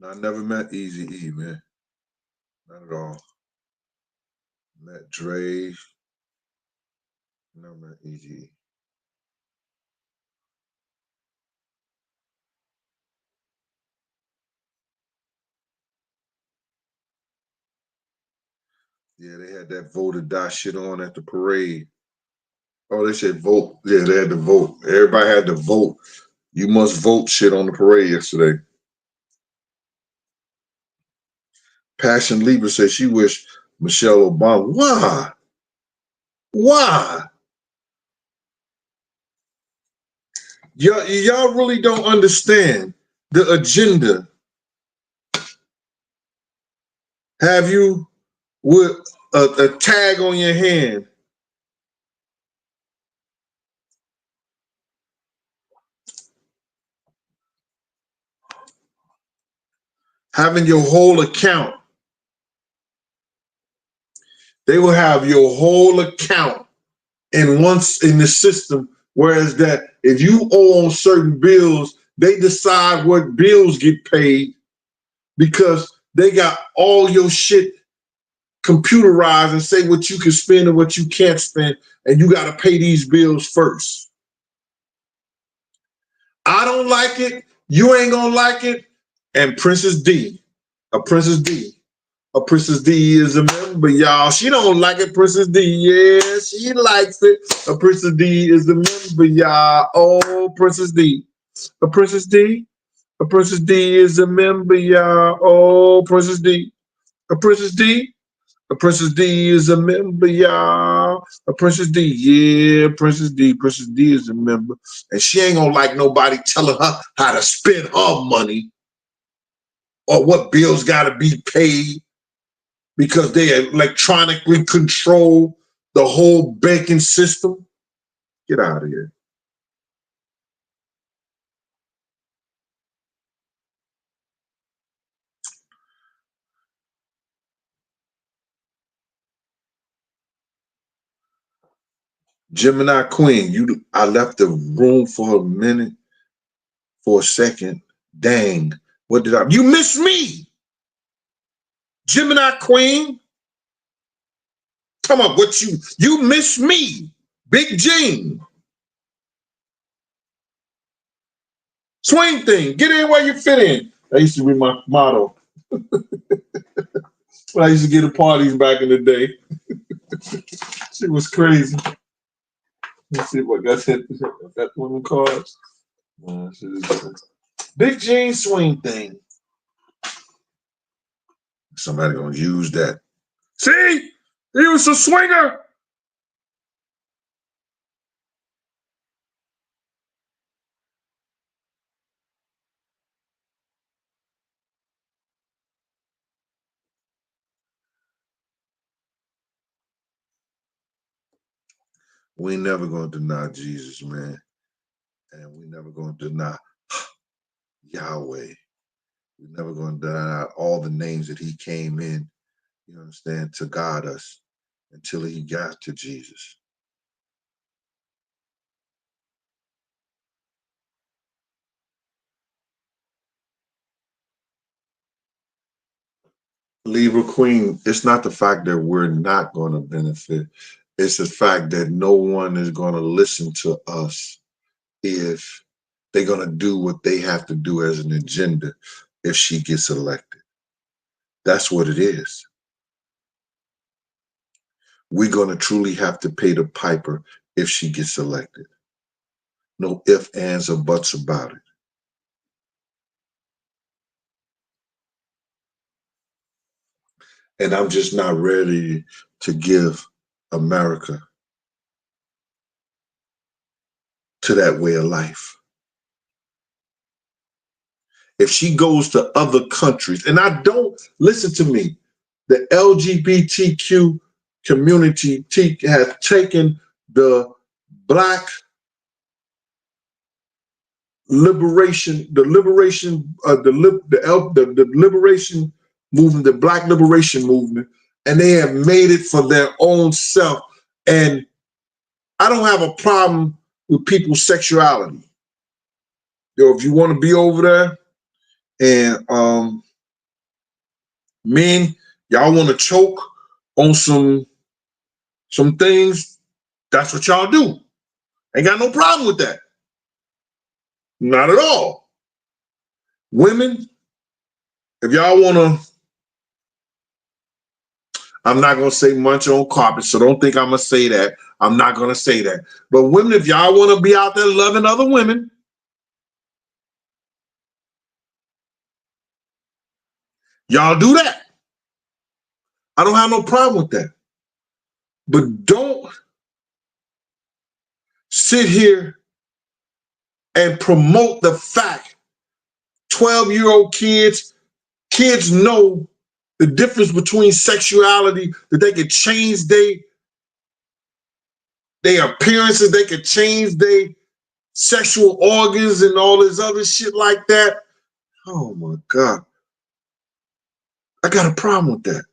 No, I never met Easy E, man. Not at all. Met Dre. Never met Easy E. Yeah, they had that vote or die shit on at the parade. Oh, they said vote. Yeah, they had to vote. Everybody had to vote. You must vote shit on the parade yesterday. Passion Lieber said she wished Michelle Obama. Why? Why? Y'all really don't understand the agenda. Have you with a tag on your hand? Having your whole account. They will have your whole account in the system. Whereas that if you owe on certain bills, they decide what bills get paid because they got all your shit computerized and say what you can spend and what you can't spend, and you got to pay these bills first. I don't like it. You ain't gonna like it. And Princess D, a Princess D. A Princess D is a member, y'all. She don't like it, Princess D. Yeah, she likes it. A Princess D is a member, y'all. Oh, Princess D. A Princess D. A Princess D is a member, y'all. Oh, Princess D. A Princess D. A Princess D is a member, y'all. A Princess D. Yeah, Princess D. Princess D is a member. And she ain't gonna like nobody telling her how to spend her money or what bills gotta be paid, because they electronically control the whole banking system. Get out of here. Gemini Queen, I left the room for a minute, for a second. Dang, what did you miss me? Gemini Queen, come on, you miss me. Big Gene. Swing thing, get in where you fit in. That used to be my motto. When I used to get to parties back in the day. Shit was crazy. Let's see what got that one of the cards. Big Gene swing thing. Somebody gonna use that. See? He was a swinger. We never gonna deny Jesus, man. And we never gonna deny Yahweh. We're never gonna deny all the names that he came in, you understand, to guide us until he got to Jesus. Libra Queen, it's not the fact that we're not going to benefit. It's the fact that no one is going to listen to us if they're going to do what they have to do as an agenda if she gets elected. That's what it is. We're going to truly have to pay the piper if she gets elected. No ifs, ands, or buts about it. And I'm just not ready to give America to that way of life. If she goes to other countries, and I don't, listen to me, the LGBTQ community has taken the Black liberation, the liberation movement, the Black liberation movement, and they have made it for their own self. And I don't have a problem with people's sexuality. If you want to be over there and men, y'all want to choke on some things, that's what y'all do. Ain't got no problem with that. Not at all. Women, if y'all want to, I'm not going to say munch on carpet, so don't think I'm going to say that. I'm not going to say that. But women, if y'all want to be out there loving other women, y'all do that. I don't have no problem with that. But don't sit here and promote the fact 12-year-old kids know the difference between sexuality, that they could change their appearances, they could change their sexual organs and all this other shit like that. Oh my God. I got a problem with that.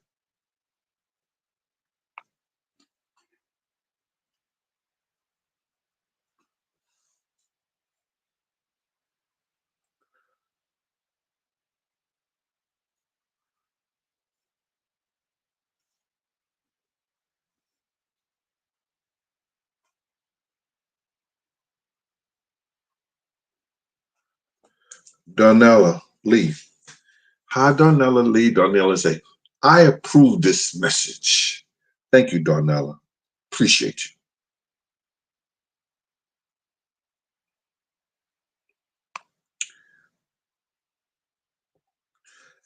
Darnella Lee. Hi, Darnella Lee. Darnella say, I approve this message. Thank you, Darnella. Appreciate you.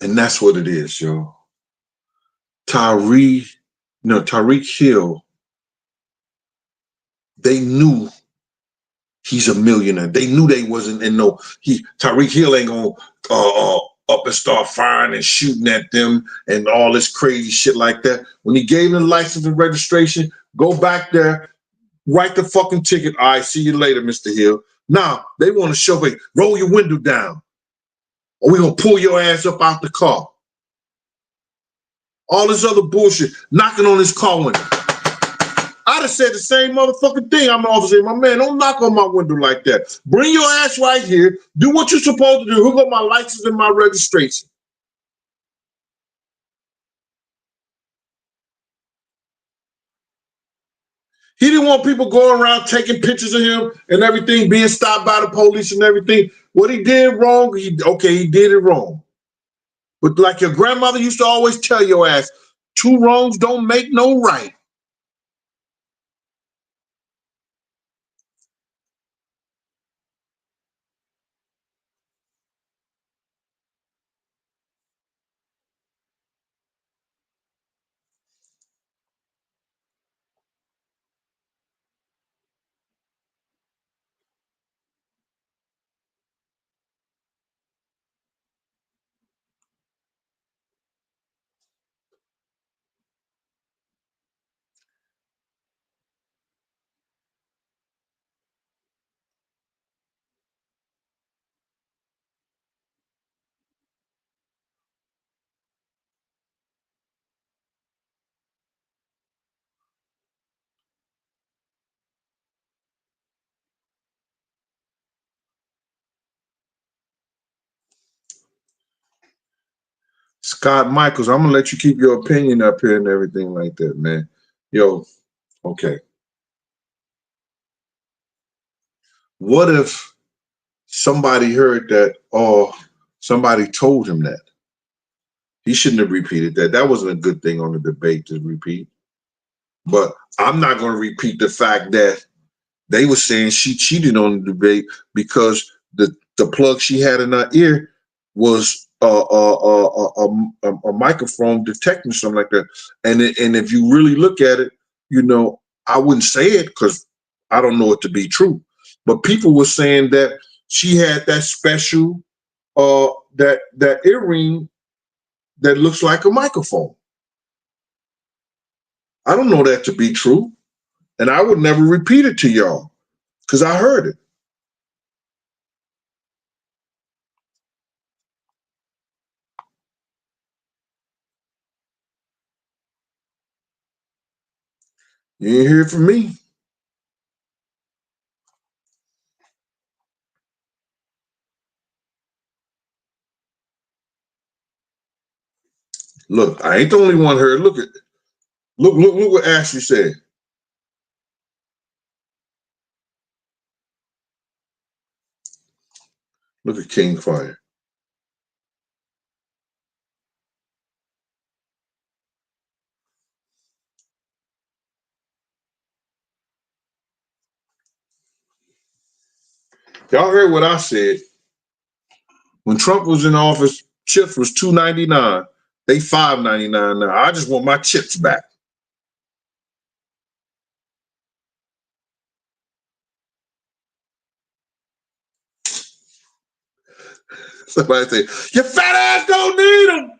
And that's what it is, y'all. Tyreek Hill, they knew he's a millionaire. They knew they wasn't in no, Tyreek Hill ain't gonna up and start firing and shooting at them and all this crazy shit like that. When he gave them license and registration, go back there, write the fucking ticket. All right, see you later, Mr. Hill. Now, they want to show me, roll your window down, or we're gonna pull your ass up out the car. All this other bullshit, knocking on his car window. I I'd have said the same motherfucking thing. I'm an officer. My man, don't knock on my window like that. Bring your ass right here. Do what you're supposed to do. Hook up my license and my registration. He didn't want people going around taking pictures of him and everything, being stopped by the police and everything. What he did wrong, he did it wrong. But like your grandmother used to always tell your ass, 2 wrongs don't make no right. Scott Michaels, I'm gonna let you keep your opinion up here and everything like that, man. Yo, okay. What if somebody heard that, or somebody told him that? He shouldn't have repeated that. That wasn't a good thing on the debate to repeat. But I'm not going to repeat the fact that they were saying she cheated on the debate because the plug she had in her ear was a microphone detecting something like that. And if you really look at it, I wouldn't say it because I don't know it to be true. But people were saying that she had that special that earring that looks like a microphone. I don't know that to be true, and I would never repeat it to y'all because I heard it. You ain't hear it from me. Look, I ain't the only one heard. Look what Ashley said. Look at King Fire. Y'all heard what I said. When Trump was in office, chips was $2.99. They $5.99 now. I just want my chips back. Somebody say, your fat ass don't need them.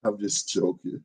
I'm just joking.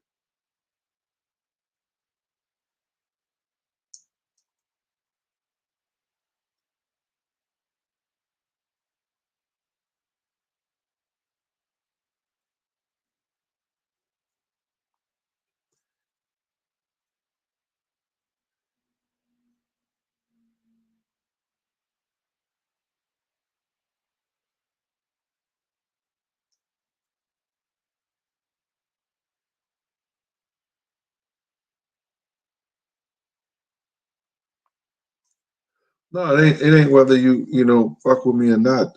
No, it ain't whether you fuck with me or not,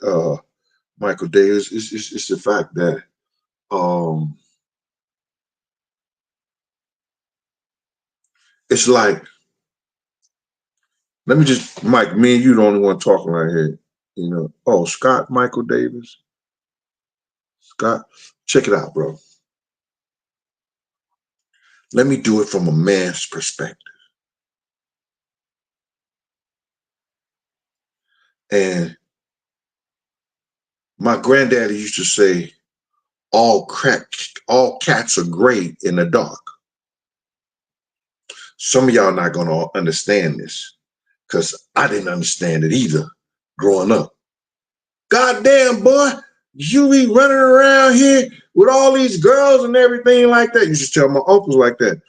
Michael Davis. It's the fact that it's like, let me just, Mike, me and you the only one talking right here. Oh, Scott Michael Davis. Scott, check it out, bro. Let me do it from a man's perspective. And my granddaddy used to say, all cats are gray in the dark. Some of y'all not gonna understand this because I didn't understand it either growing up. Goddamn, boy, you be running around here with all these girls and everything like that. You should tell my uncles like that.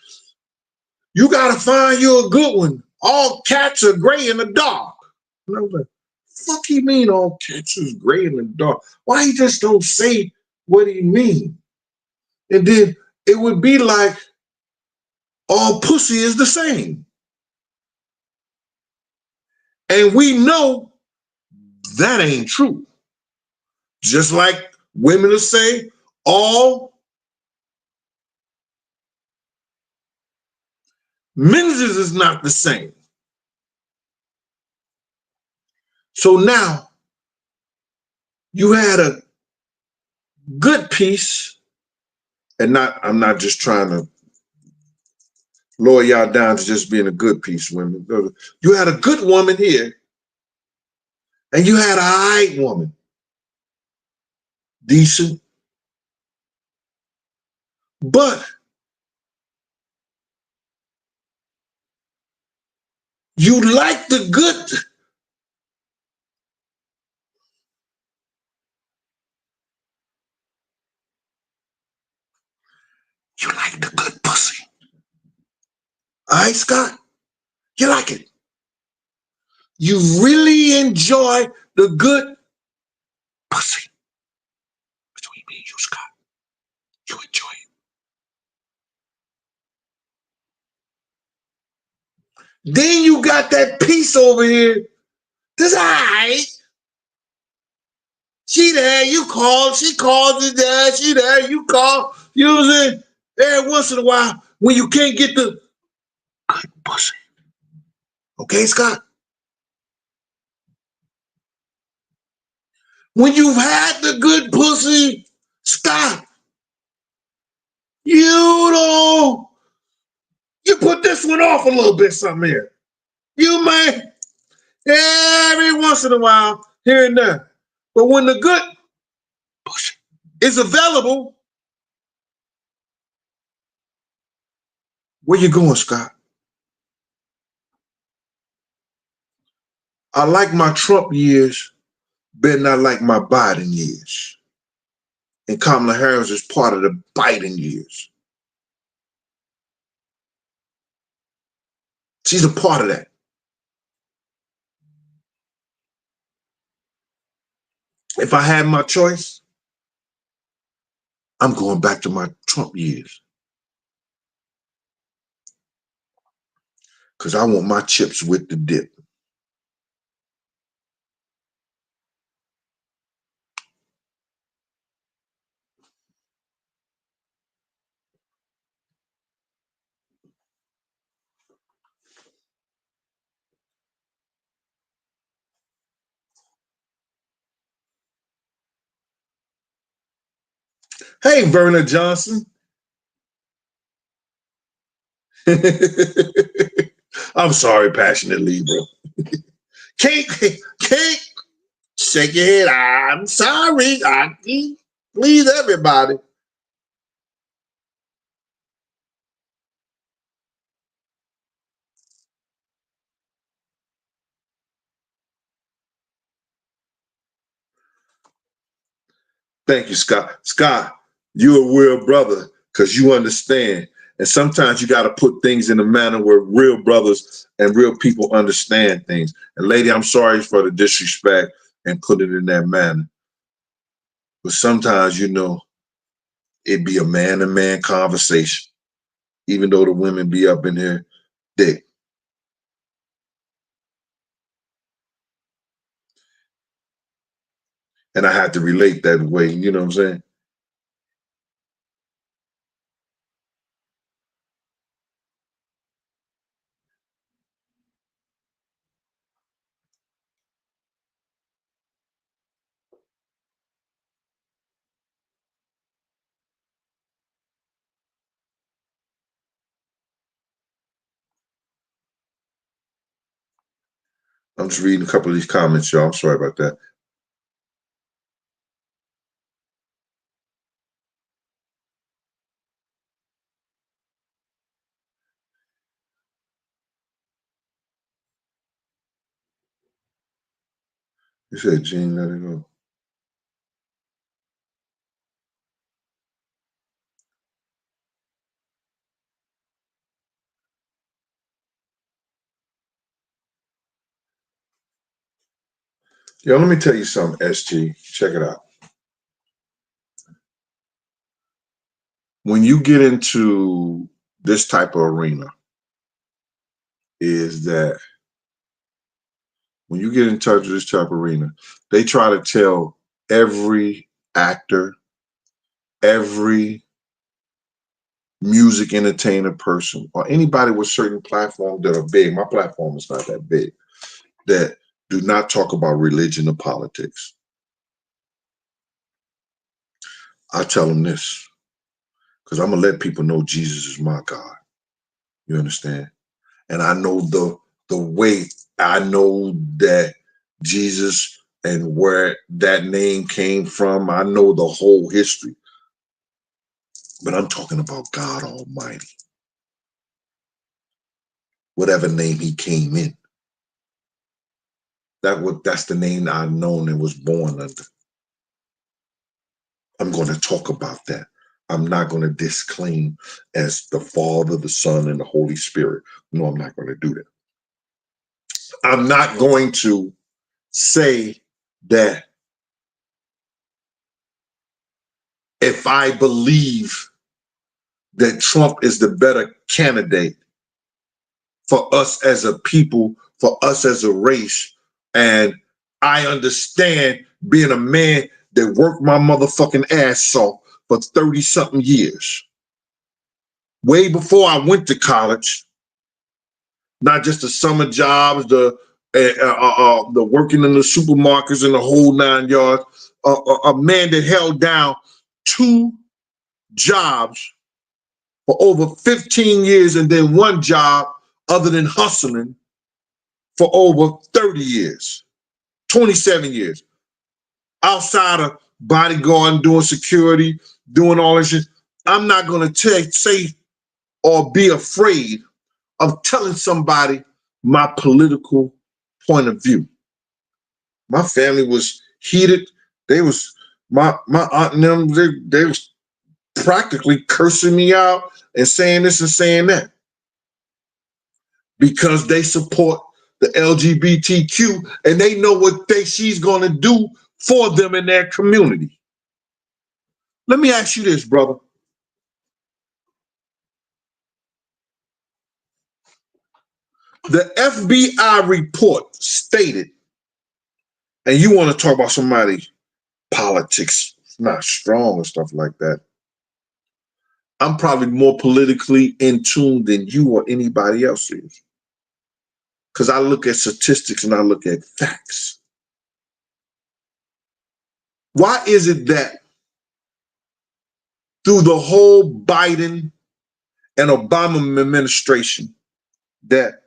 You gotta find you a good one. All cats are gray in the dark. And I was like, fuck you mean all cats is gray in the dark? Why he just don't say what he mean? And then it would be like all pussy is the same. And we know that ain't true. Just like women will say all menses is not the same. So now you had a good piece, and I'm not just trying to lower y'all down to just being a good piece, women. You had a good woman here, and you had a high woman, decent, but you like the good. You like the good pussy. All right, Scott? You like it. You really enjoy the good pussy. Between me and you, Scott. You enjoy it. Then you got that piece over here. That's all right. She there, you call, she calls you there, she there, you call. You know what I'm saying? Every once in a while, when you can't get the good pussy. Okay, Scott? When you've had the good pussy, stop. You don't, you put this one off a little bit, something here. You may, every once in a while, here and there. But when the good pussy is available, where you going, Scott? I like my Trump years better than I like my Biden years. And Kamala Harris is part of the Biden years. She's a part of that. If I had my choice, I'm going back to my Trump years. Because I want my chips with the dip. Hey, Verna Johnson. I'm sorry, passionate Libra. Can't shake your head. I'm sorry. I please everybody. Thank you, Scott. Scott, you're a real brother because you understand. And sometimes you got to put things in a manner where real brothers and real people understand things. And lady, I'm sorry for the disrespect and put it in that manner. But sometimes, you know, it be a man-to-man conversation, even though the women be up in here thick. And I had to relate that way, you know what I'm saying? I'm just reading a couple of these comments, y'all. I'm sorry about that. You said, Gene, let it go. Yo, let me tell you something, SG. Check it out. When you get into this type of arena, is that when you get in touch with this type of arena, they try to tell every actor, every music entertainer person, or anybody with certain platforms that are big. My platform is not that big. That do not talk about religion or politics. I tell them this because I'm gonna let people know Jesus is my God. You understand? And I know the way. I know that Jesus and where that name came from. I know the whole history. But I'm talking about God Almighty. Whatever name he came in. That's the name I've known and was born under. I'm going to talk about that. I'm not going to disclaim as the Father, the Son, and the Holy Spirit. No, I'm not going to do that. I'm not going to say that if I believe that Trump is the better candidate for us as a people, for us as a race, and I understand being a man that worked my motherfucking ass off for 30-something years. Way before I went to college, not just the summer jobs, the working in the supermarkets and the whole 9 yards. A man that held down 2 jobs for over 15 years and then 1 job other than hustling for over 30 years, 27 years. Outside of bodyguarding, doing security, doing all this shit, I'm not going to say or be afraid of telling somebody my political point of view. My family was heated. They was my aunt and them, they was practically cursing me out and saying this and saying that because they support the LGBTQ and they know what she's going to do for them in their community. Let me ask you this, brother. The FBI report stated, and you want to talk about somebody politics not strong and stuff like that. I'm probably more politically in tune than you or anybody else is. Because I look at statistics and I look at facts. Why is it that through the whole Biden and Obama administration that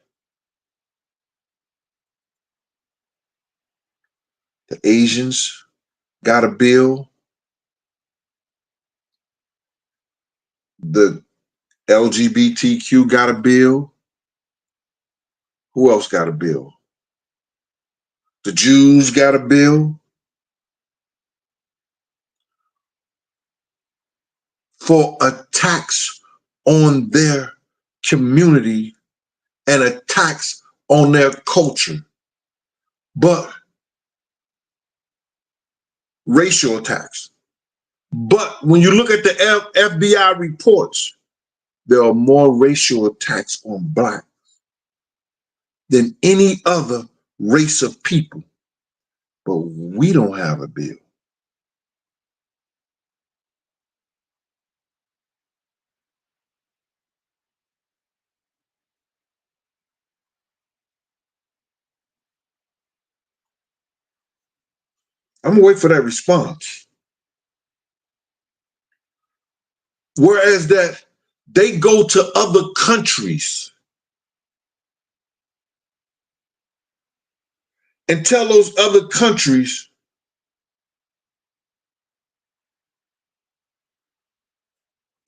the Asians got a bill, the LGBTQ got a bill, who else got a bill? The Jews got a bill for a tax on their community and a tax on their culture, but racial tax. But when you look at the FBI reports, there are more racial attacks on Black than any other race of people. But we don't have a bill. I'm gonna wait for that response. Whereas that they go to other countries and tell those other countries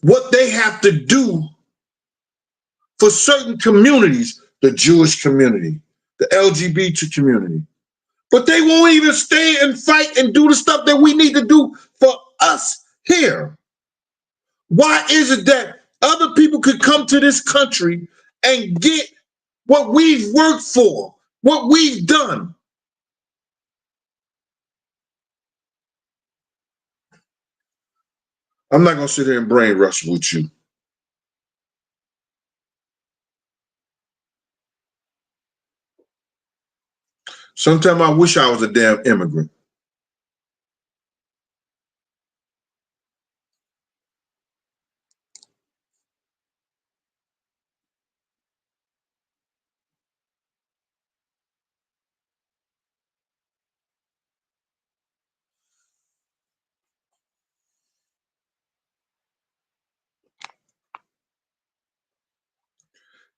what they have to do for certain communities, the Jewish community, the LGBT community. But they won't even stay and fight and do the stuff that we need to do for us here. Why is it that other people could come to this country and get what we've worked for, what we've done? I'm not gonna sit here and brain rush with you. Sometimes I wish I was a damn immigrant.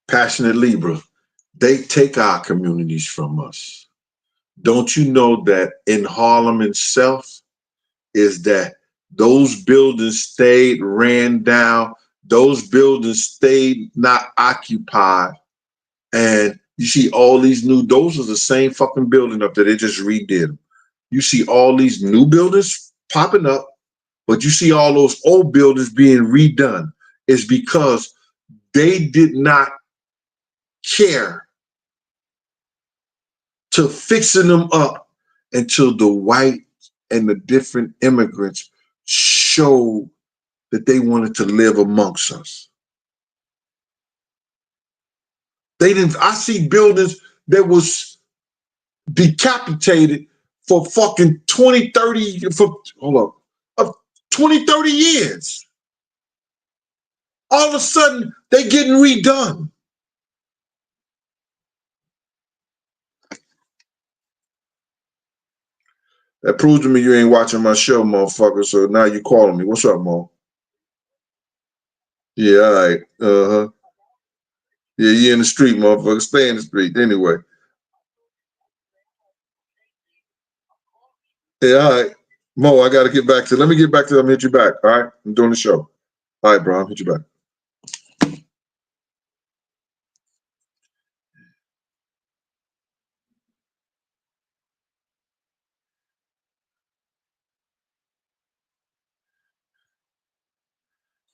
Passionate Libra, they take our communities from us. Don't you know that in Harlem itself is that those buildings stayed ran down, those buildings stayed not occupied, and you see all these new, those are the same fucking building up there, they just redid them. You see all these new buildings popping up, but you see all those old buildings being redone. It's because they did not care to fixing them up until the white and the different immigrants showed that they wanted to live amongst us. They didn't. I see buildings that was decapitated for fucking 20, 30, for, hold up, 20, 30 years. All of a sudden, they getting redone. That proves to me you ain't watching my show, motherfucker. So now you calling me. What's up, Mo? Yeah, all right. Uh-huh. Yeah, you in the street, motherfucker. Stay in the street. Anyway. Yeah, all right. Mo, I got to get back to, let me get back to them, hit you back. All right. I'm doing the show. All right, bro. I'll hit you back.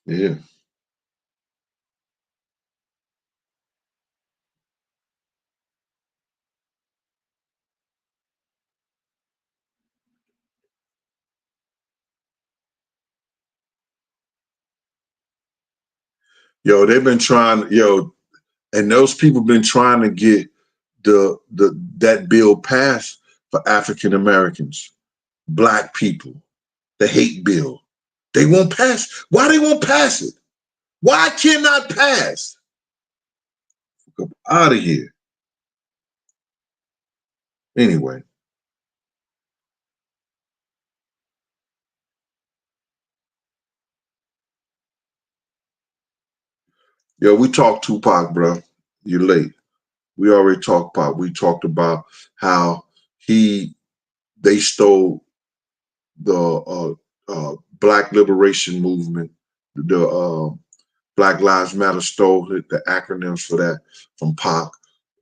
Yeah. Yo, they've been trying, yo, and those people been trying to get that bill passed for African Americans, black people, the hate bill. They won't pass. Why they won't pass it? Why cannot pass? Get out of here. Anyway, yo, we talked Tupac, bro. You're late. We already talked Pac. We talked about how they stole the Black Liberation Movement, the Black Lives Matter stole the acronyms for that from Pac.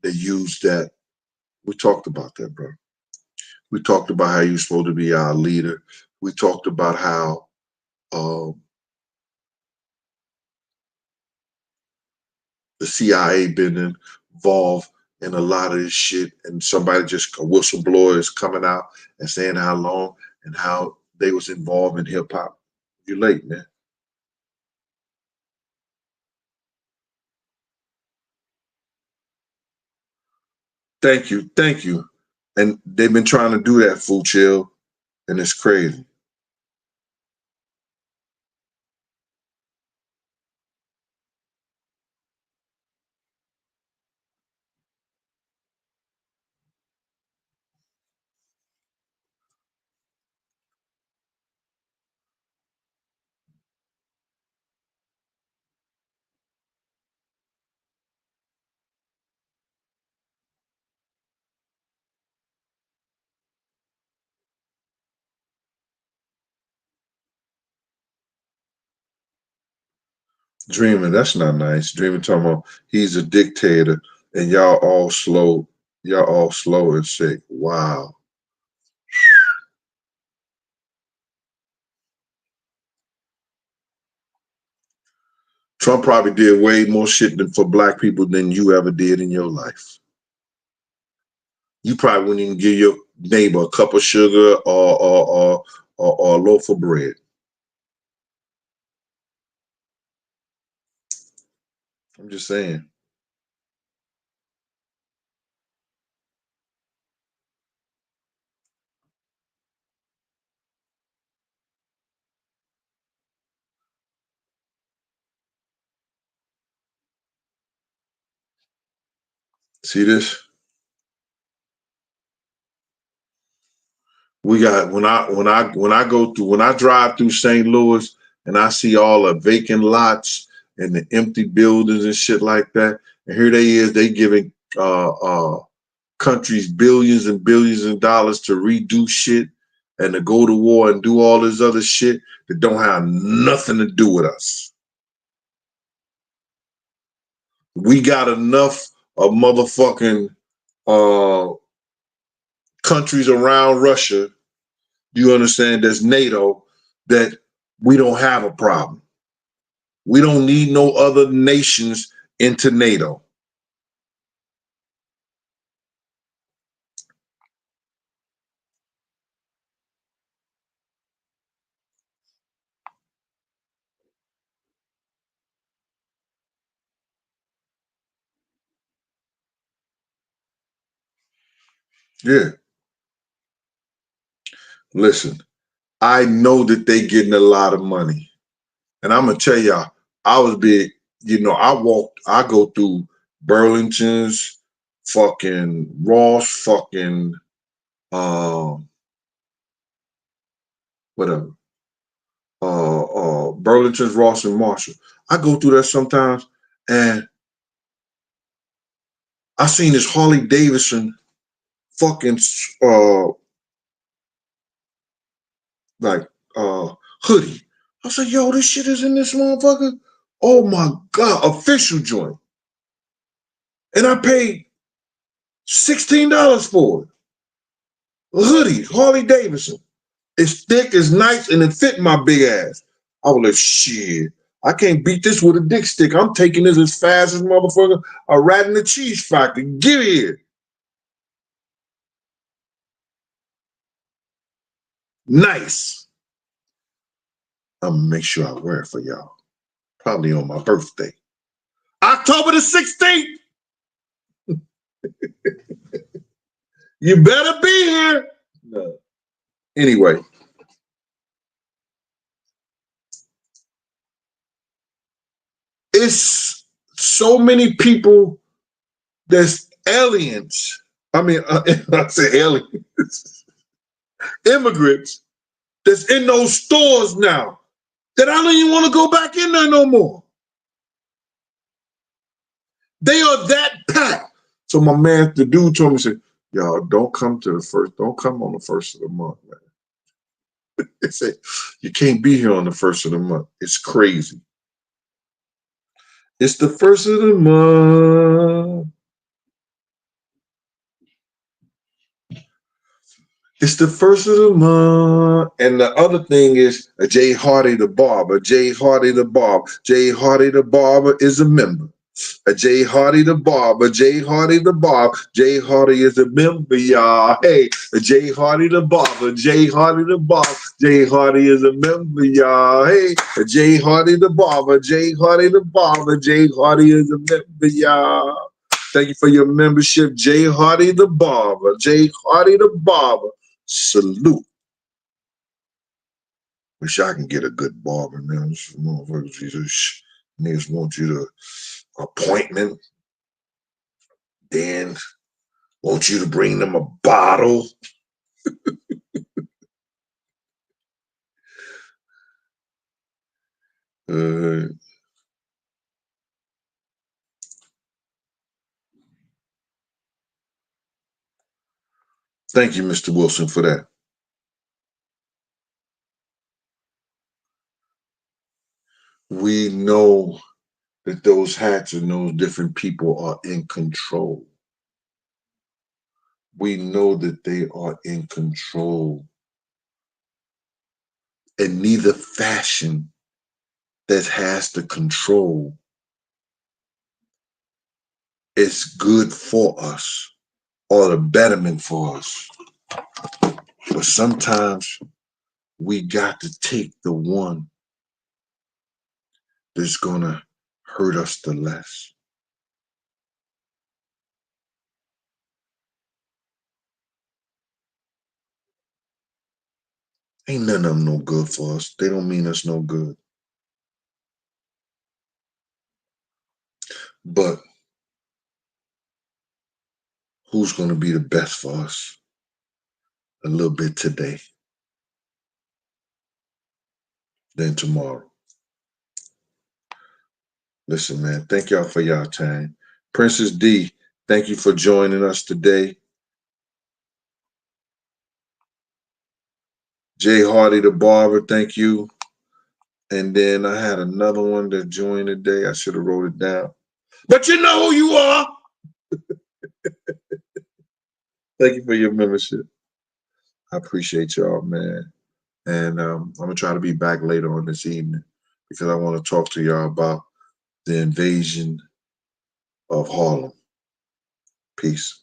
They used that. We talked about that, bro. We talked about how you're supposed to be our leader. We talked about how the CIA been involved in a lot of this shit, and somebody just a whistleblower is coming out and saying how long and how they was involved in hip hop. You're late, man. Thank you, thank you. And they've been trying to do that, Food Chill, and it's crazy. Dreaming, that's not nice. Dreaming talking about he's a dictator and y'all all slow and sick. Wow. Trump probably did way more shit for black people than you ever did in your life. You probably wouldn't even give your neighbor a cup of sugar or a loaf of bread. I'm just saying. See this? We got when I drive through St. Louis and I see all the vacant lots and the empty buildings and shit like that, and here they giving countries billions and billions of dollars to redo shit and to go to war and do all this other shit that don't have nothing to do with us. We got enough of motherfucking uh, countries around Russia, you understand, that's NATO, that we don't have a problem. We don't need no other nations into NATO. Yeah. Listen, I know that they getting a lot of money. And I'm gonna tell y'all, I was big, I go through Burlington's, fucking Ross, fucking whatever. Burlington's, Ross, and Marshall. I go through that sometimes, and I seen this Harley Davidson fucking like hoodie. I said, yo, this shit is in this motherfucker. Oh my God, official joint. And I paid $16 for it. A hoodie, Harley Davidson. It's thick, it's nice, and it fit my big ass. I was like, shit, I can't beat this with a dick stick. I'm taking this as fast as motherfucker a rat in the cheese factory. Get here. Nice. I'm gonna make sure I wear it for y'all. Probably on my birthday. October the 16th. You better be here. No. Anyway. It's so many people that's aliens. I mean, I say aliens, immigrants that's in those stores now that I don't even want to go back in there no more. They are that packed. So my man, the dude told me, said, y'all don't come on the first of the month, man. They said, you can't be here on the first of the month. It's crazy. It's the first of the month. It's the first of the month. And the other thing is Jay Hardy the barber. Jay Hardy the barber. Jay Hardy the barber is a member. Jay Hardy the barber. Jay Hardy the barber. Jay Hardy is a member, y'all. Hey, Jay Hardy the barber. Jay Hardy the barber. Jay Hardy is a member, y'all. Hey, Jay Hardy the barber. Jay Hardy the barber. Jay Hardy is a member, y'all. Thank you for your membership, Jay Hardy the barber. Jay Hardy the barber. Salute. Wish I can get a good barber, man. This motherfuckers just niggas want you to appointment, then want you to bring them a bottle. Thank you, Mr. Wilson, for that. We know that those hats and those different people are in control. We know that they are in control. And neither fashion that has the control is good for us or the betterment for us. But sometimes we got to take the one that's gonna hurt us the less. Ain't none of them no good for us. They don't mean us no good. But who's going to be the best for us a little bit today than tomorrow? Listen, man, thank y'all for y'all time. Princess D, thank you for joining us today. Jay Hardy the barber, thank you. And then I had another one that joined today. I should have wrote it down. But you know who you are. Thank you for your membership. I appreciate y'all, man. And I'm going to try to be back later on this evening because I want to talk to y'all about the invasion of Harlem. Peace.